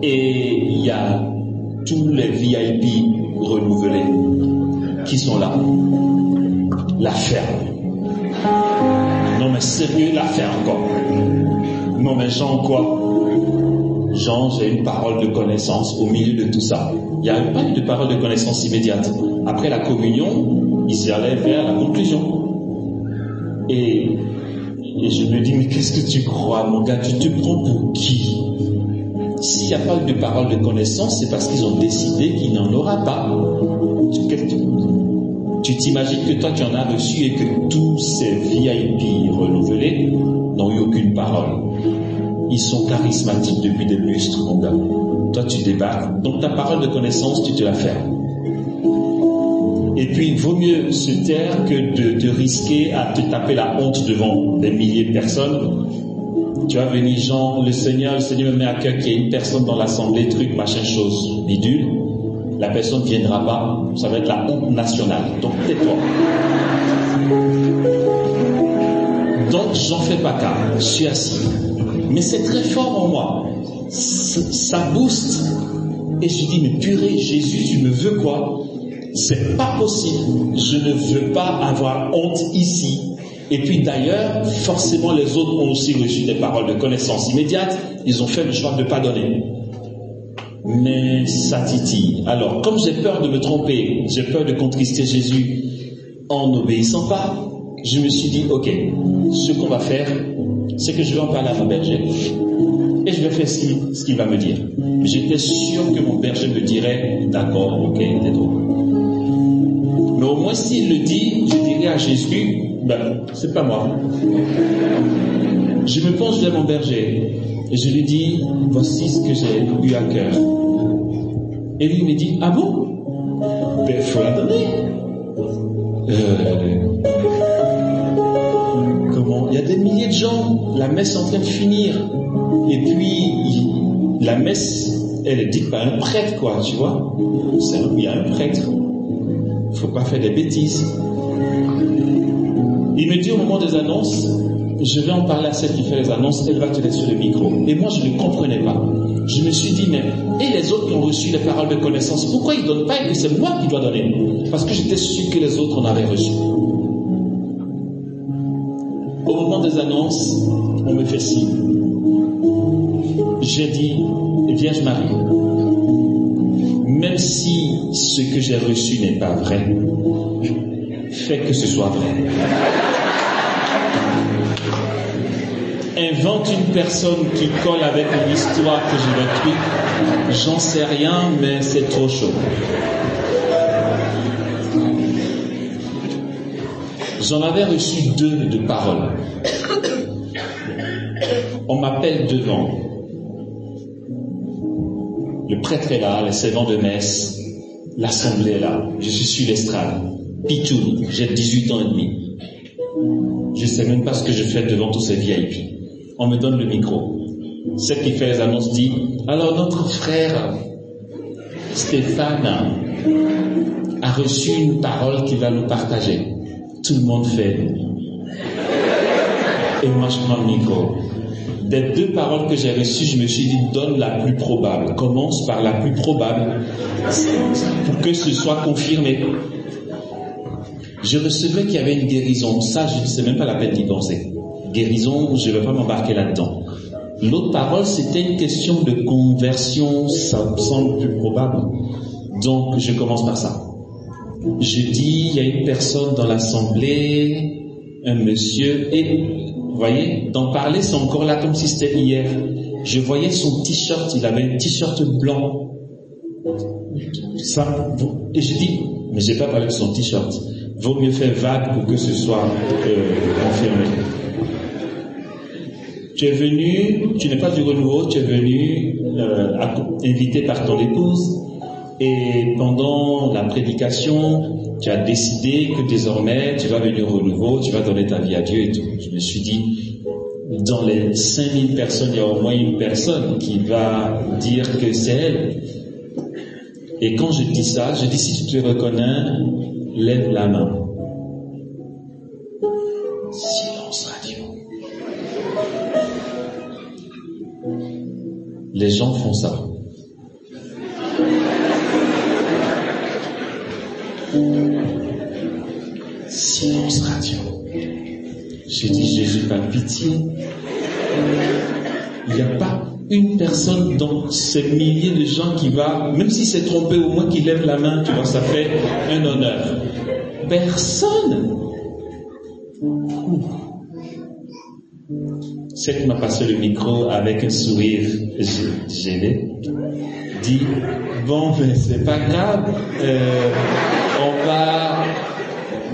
S1: et il y a tous les VIP renouvelés qui sont là. La ferme. Non mais sérieux, la ferme encore. Non mais Jean quoi? Jean, j'ai une parole de connaissance au milieu de tout ça. Il n'y a pas eu de parole de connaissance immédiate. Après la communion, il s'est allé vers la conclusion. Et je me dis, mais qu'est-ce que tu crois, mon gars? Tu te prends pour qui? S'il n'y a pas eu de parole de connaissance, c'est parce qu'ils ont décidé qu'il n'y en aura pas. Tu t'imagines que toi, tu en as reçu et que tous ces VIP renouvelés n'ont eu aucune parole. Ils sont charismatiques depuis des lustres, mon gars. Toi, tu débarques. Donc, ta parole de connaissance, tu te la fermes. Et puis, il vaut mieux se taire que de risquer à te taper la honte devant des milliers de personnes. Tu vas venir, Jean, le Seigneur me met à cœur qu'il y ait une personne dans l'assemblée, truc, machin, chose, bidule. La personne ne viendra pas. Ça va être la honte nationale. Donc, tais-toi. Donc, j'en fais pas cas. Je suis assis. Mais c'est très fort en moi. Ça booste. Et je dis, mais purée, Jésus, tu me veux quoi? C'est pas possible. Je ne veux pas avoir honte ici. Et puis d'ailleurs, forcément, les autres ont aussi reçu des paroles de connaissance immédiate. Ils ont fait le choix de ne pas donner. Mais ça titille. Alors, comme j'ai peur de me tromper, j'ai peur de contrister Jésus en n'obéissant pas, je me suis dit, ok, ce qu'on va faire, c'est que je vais en parler à mon berger. Et je vais faire ce qu'il va me dire. J'étais sûr que mon berger me dirait, d'accord, ok, t'es drôle. Mais au moins s'il le dit, je dirais à Jésus, ben, c'est pas moi. Je me penche vers mon berger et je lui dis, voici ce que j'ai eu à cœur. Et lui me dit, ah bon? Ben, il faut la donner. Comment? Il y a des milliers de gens, la messe est en train de finir. Et puis, la messe, elle est dite par un prêtre, quoi, tu vois. Il y a un prêtre. Il ne faut pas faire des bêtises. Il me dit au moment des annonces, je vais en parler à celle qui fait les annonces, elle va te laisser le micro. Et moi, je ne comprenais pas. Je me suis dit, mais, et les autres qui ont reçu les paroles de connaissance, pourquoi ils ne donnent pas et que c'est moi qui dois donner? Parce que j'étais sûr que les autres en avaient reçu. Au moment des annonces, on me fait signe. J'ai dit, Vierge Marie, même si ce que j'ai reçu n'est pas vrai, fais que ce soit vrai. Invente une personne qui colle avec l'histoire que j'ai vécue. J'en sais rien, mais c'est trop chaud. J'en avais reçu 2 de paroles. On m'appelle devant. Le prêtre est là, les servants de messe, l'assemblée est là. Je suis sur l'estrade. Pichoun, j'ai 18 ans et demi. Je ne sais même pas ce que je fais devant tous ces VIP. On me donne le micro. Celle qui fait les annonces dit, alors notre frère Stéphane a reçu une parole qu'il va nous partager. Tout le monde fait. Et moi je prends le micro. Des 2 paroles que j'ai reçues, je me suis dit, donne la plus probable. Commence par la plus probable pour que ce soit confirmé. Je recevais qu'il y avait une guérison. Ça, je ne sais même pas la peine d'y penser. Guérison, je ne vais pas m'embarquer là-dedans. L'autre parole, c'était une question de conversion. Ça me semble plus probable. Donc, je commence par ça. Je dis, il y a une personne dans l'assemblée, un monsieur, et vous voyez, d'en parler, c'est encore là comme si c'était hier. Je voyais son t-shirt, il avait un t-shirt blanc. Ça, et je dis, mais j'ai pas parlé de son t-shirt. Vaut mieux faire vague pour que ce soit confirmé. Tu es venu, tu n'es pas du renouveau, tu es venu invité par ton épouse. Et pendant la prédication, tu as décidé que désormais, tu vas venir au nouveau, tu vas donner ta vie à Dieu et tout. Je me suis dit, dans les 5000 personnes, il y a au moins une personne qui va dire que c'est elle. Et quand je dis ça, je dis, si tu te reconnais, lève la main. Silence radio. Les gens font ça. Silence radio. Je dis, Jésus, pas pitié. Il n'y a pas une personne dans ces milliers de gens qui va, même si c'est trompé, au moins qui lève la main, tu vois, ça fait un honneur. Personne. Celle qui m'a passé le micro avec un sourire gêné dit, bon, mais c'est pas grave, on va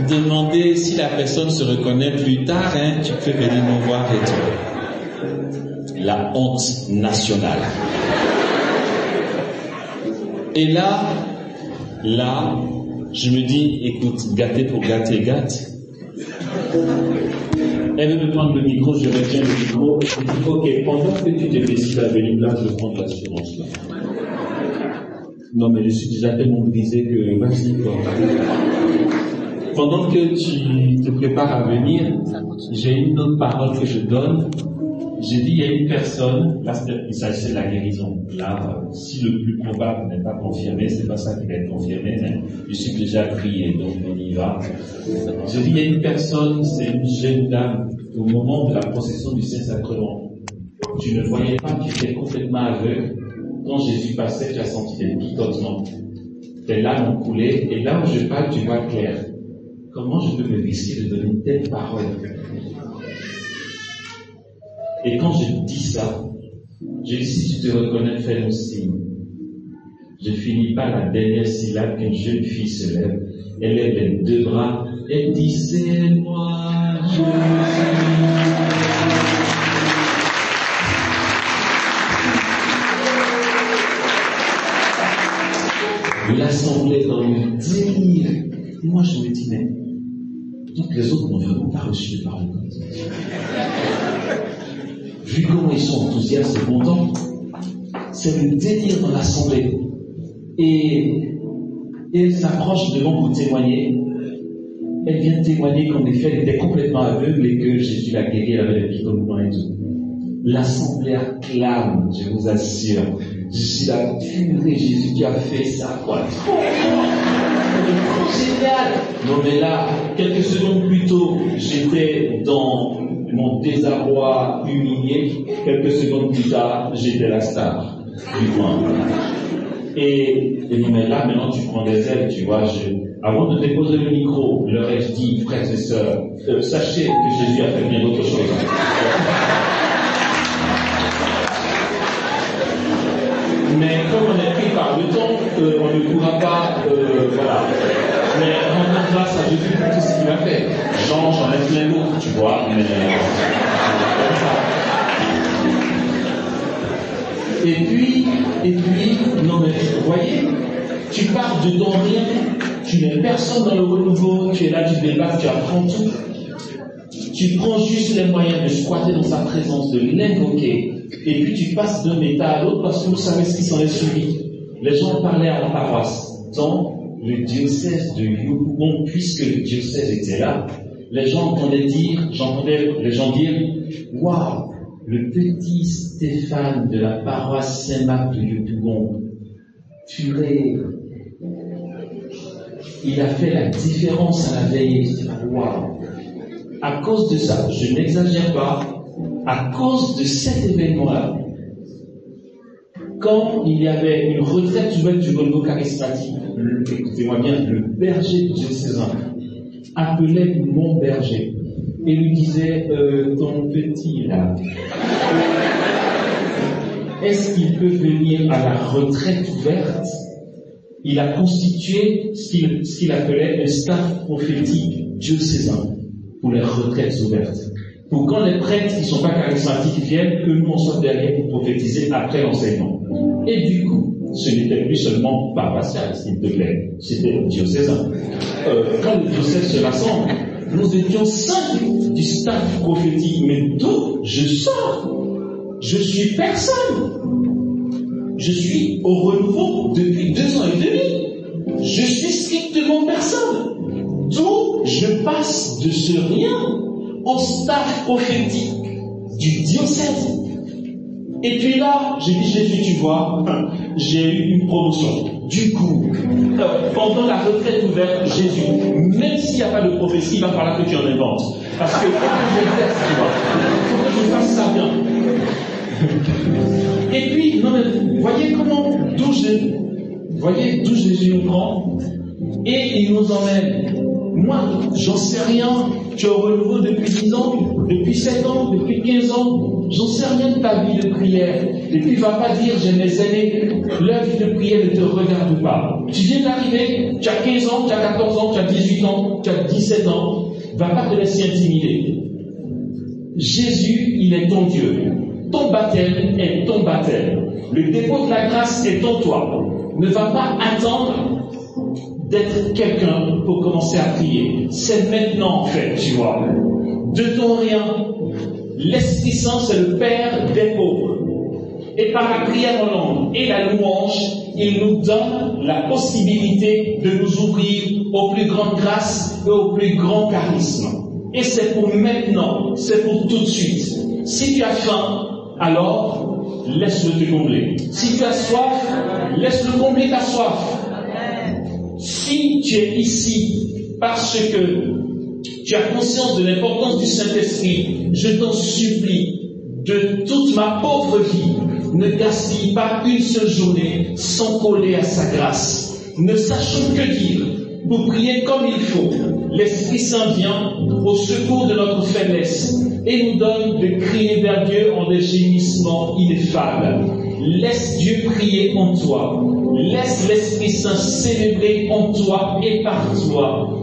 S1: demander si la personne se reconnaît plus tard, hein, tu peux venir nous voir et tout. La honte nationale. Et là, je me dis, écoute, gâté pour gâter, gâte. Elle veut me prendre le micro, je retiens le micro. Je dis, ok, pendant que tu te décides à venir là, je prends l'assurance là. Non, mais je suis déjà tellement brisé que vas-y, quoi. Pendant que tu te prépares à venir, j'ai une autre parole que je donne. J'ai dit, il y a une personne, là, il s'agissait de la guérison. Là, si le plus probable n'est pas confirmé, c'est pas ça qui va être confirmé, mais je suis déjà prié, donc on y va. J'ai dit, il y a une personne, c'est une jeune dame, au moment de la procession du Saint-Sacrement. Tu ne voyais pas, tu étais complètement aveugle. Quand Jésus passait, tu as senti des picotements. Tes larmes ont coulé, et là où je parle, tu vois clair. Comment je peux me risquer de donner une telle parole? Et quand je dis ça, je dis, si tu te reconnais, fais-nous signe. Je finis par la dernière syllabe qu'une jeune fille se lève. Elle lève les deux bras et dit, c'est moi, Jésus. L'assemblée dans le délire. Moi, je me dis, mais donc les autres n'ont vraiment pas reçu les paroles comme ça. Vu comment ils sont enthousiastes et contents, c'est le délire dans l'assemblée. Et elle s'approche devant pour témoigner. Elle vient témoigner qu'en effet, elle était complètement aveugle et que Jésus l'a guérie, elle avait les picotements et tout. L'assemblée acclame, je vous assure. Je suis là, purée, Jésus qui a fait ça, quoi. Trop génial! Non, mais là, quelques secondes plus tôt, j'étais dans mon désarroi humilié. Quelques secondes plus tard, j'étais la star du coin. Et mais là, maintenant, tu prends des ailes, tu vois. Avant de déposer le micro, leur ai dit, frères et sœurs, sachez que Jésus a fait bien d'autres choses. Mais comme on est pris par le temps, on ne pourra pas, voilà. Mais rendre grâce à Jésus pour tout ce qu'il a fait. J'en ai plein d'autres, tu vois, mais comme ça. Et puis, non mais vous voyez, tu pars de ton rien, tu n'es personne dans le renouveau, tu es là, tu débattes, tu apprends tout. Tu prends juste les moyens de squatter dans sa présence, de l'invoquer. Et puis tu passes d'un état à l'autre parce que vous savez ce qui s'en est suivi. Les gens parlaient à la paroisse. Dans le diocèse de Yopougon, puisque le diocèse était là, les gens j'entendais les gens dire, waouh, le petit Stéphane de la paroisse Saint-Marc de Yopougon, purée, il a fait la différence à la veille. Waouh. À cause de ça, je n'exagère pas, à cause de cet événement-là, quand il y avait une retraite ouverte du renouveau charismatique, écoutez-moi bien, le berger diocésain appelait mon berger et lui disait, ton petit là, est-ce qu'il peut venir à la retraite ouverte? Il a constitué ce qu'il appelait un staff prophétique diocésain pour les retraites ouvertes. Pour quand les prêtres qui ne sont pas charismatiques viennent, que nous on soit derrière pour prophétiser après l'enseignement. Et du coup, ce n'était plus seulement paroissial, s'il te plaît, c'était diocésain. Quand le diocèse se rassemble, nous étions 5 du staff prophétique, mais d'où je sors? Je suis personne. Je suis au renouveau depuis 2 ans et demi. Je suis strictement personne. D'où je passe de ce rien au staff prophétique du diocèse. Et puis là, j'ai dit, Jésus, tu vois, j'ai eu une promotion. Du coup, pendant la retraite ouverte, Jésus, même s'il n'y a pas de prophétie, il va falloir que tu en inventes. Parce que faut que je teste, tu vois. Il faut que je fasse ça bien. Et puis, non mais, voyez d'où Jésus nous prend, et il nous emmène. Moi, j'en sais rien. Tu es au renouveau depuis 10 ans, depuis 7 ans, depuis 15 ans. J'en sais rien de ta vie de prière. Et puis, va pas dire, j'ai mes aînés. Leur vie de prière ne te regarde pas. Tu viens d'arriver, tu as 15 ans, tu as 14 ans, tu as 18 ans, tu as 17 ans. Va pas te laisser intimider. Jésus, il est ton Dieu. Ton baptême est ton baptême. Le dépôt de la grâce est en toi. Ne va pas attendre d'être quelqu'un pour commencer à prier. C'est maintenant, en fait, tu vois. De ton rien, l'Esprit Saint, c'est le Père des pauvres. Et par la prière en langue et la louange, il nous donne la possibilité de nous ouvrir aux plus grandes grâces et aux plus grands charismes. Et c'est pour maintenant, c'est pour tout de suite. Si tu as faim, alors laisse-le te combler. Si tu as soif, laisse-le combler ta soif. Si tu es ici parce que tu as conscience de l'importance du Saint-Esprit, je t'en supplie, de toute ma pauvre vie, ne gaspille pas une seule journée sans coller à sa grâce. Ne sachant que dire, pour prier comme il faut, l'Esprit Saint vient au secours de notre faiblesse et nous donne de crier vers Dieu en des gémissements ineffables. Laisse Dieu prier en toi. Laisse l'Esprit Saint célébrer en toi et par toi.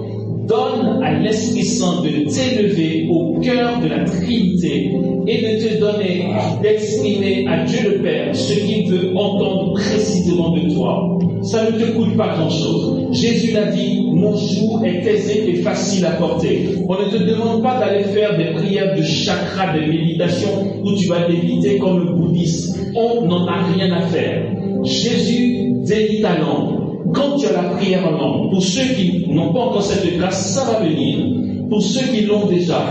S1: Donne à l'Esprit Saint de t'élever au cœur de la Trinité et de te donner d'exprimer à Dieu le Père ce qu'il veut entendre précisément de toi. Ça ne te coûte pas grand-chose. Jésus l'a dit, mon joug est aisé et facile à porter. On ne te demande pas d'aller faire des prières de chakra, de méditation, où tu vas l'éviter comme le bouddhiste. On n'en a rien à faire. Jésus délie ta langue. Quand tu as la prière en langue, pour ceux qui n'ont pas encore cette grâce, ça va venir. Pour ceux qui l'ont déjà,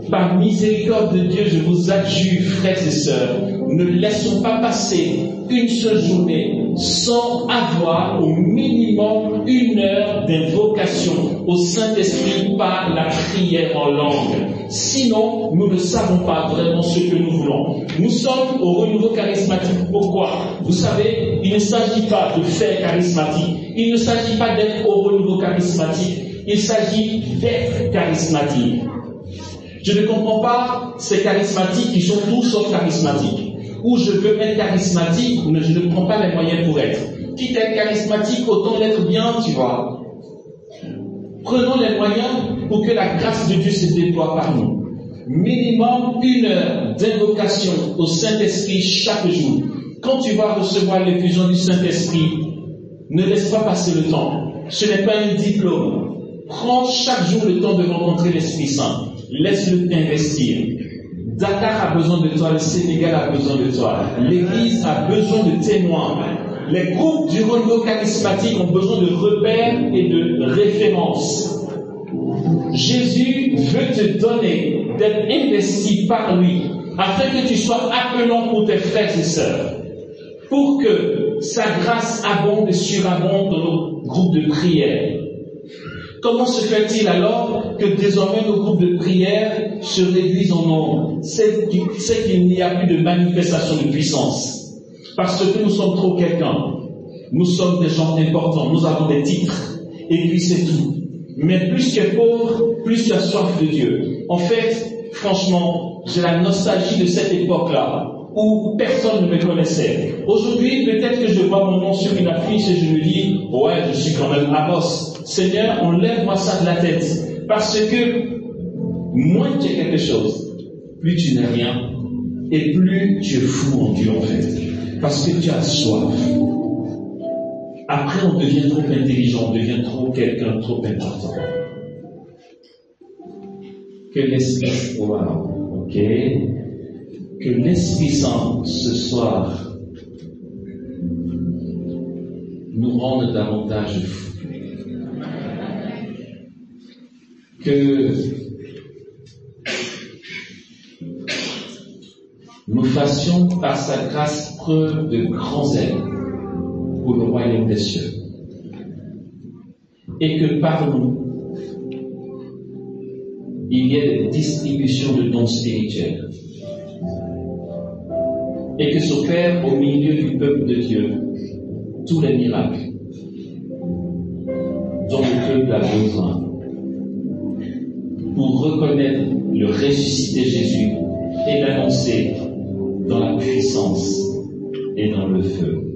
S1: par miséricorde de Dieu, je vous adjure, frères et sœurs, ne laissons pas passer une seule journée sans avoir au minimum 1 heure d'invocation au Saint-Esprit par la prière en langue. Sinon, nous ne savons pas vraiment ce que nous voulons. Nous sommes au renouveau charismatique. Pourquoi? Vous savez, il ne s'agit pas de faire charismatique. Il ne s'agit pas d'être au renouveau charismatique. Il s'agit d'être charismatique. Je ne comprends pas ces charismatiques qui sont tous sauf charismatiques. Où je veux être charismatique, mais je ne prends pas les moyens pour être. Quitte à être charismatique, autant l'être bien, tu vois. Prenons les moyens pour que la grâce de Dieu se déploie par nous. Minimum 1 heure d'invocation au Saint-Esprit chaque jour. Quand tu vas recevoir l'effusion du Saint-Esprit, ne laisse pas passer le temps. Ce n'est pas un diplôme. Prends chaque jour le temps de rencontrer l'Esprit Saint. Laisse-le t'investir. Dakar a besoin de toi, le Sénégal a besoin de toi, l'Église a besoin de témoins. Les groupes du renouveau charismatique ont besoin de repères et de références. Jésus veut te donner d'être investi par lui, afin que tu sois appelant pour tes frères et sœurs, pour que sa grâce abonde et surabonde dans nos groupes de prière. Comment se fait-il alors que désormais nos groupes de prière se réduisent en nombre? C'est qu'il n'y a plus de manifestation de puissance. Parce que nous sommes trop quelqu'un. Nous sommes des gens importants. Nous avons des titres. Et puis c'est tout. Mais plus tu es pauvre, plus tu as soif de Dieu. En fait, franchement, j'ai la nostalgie de cette époque-là où personne ne me connaissait. Aujourd'hui, peut-être que je vois mon nom sur une affiche et je me dis, ouais, je suis quand même Amos. Seigneur, enlève-moi ça de la tête. Parce que moins tu es quelque chose, plus tu n'es rien, et plus tu es fou en Dieu en fait. Parce que tu as soif. Après, on devient trop intelligent, on devient quelqu'un trop important. Que l'Esprit, wow, ok, que l'Esprit Saint ce soir nous rende davantage fous. Que nous fassions par sa grâce preuve de grand zèle pour le royaume des cieux. Et que par nous, il y ait des distributions de dons spirituels. Et que s'opèrent au milieu du peuple de Dieu tous les miracles dont le peuple a besoin pour reconnaître le ressuscité Jésus et l'annoncer dans la puissance et dans le feu.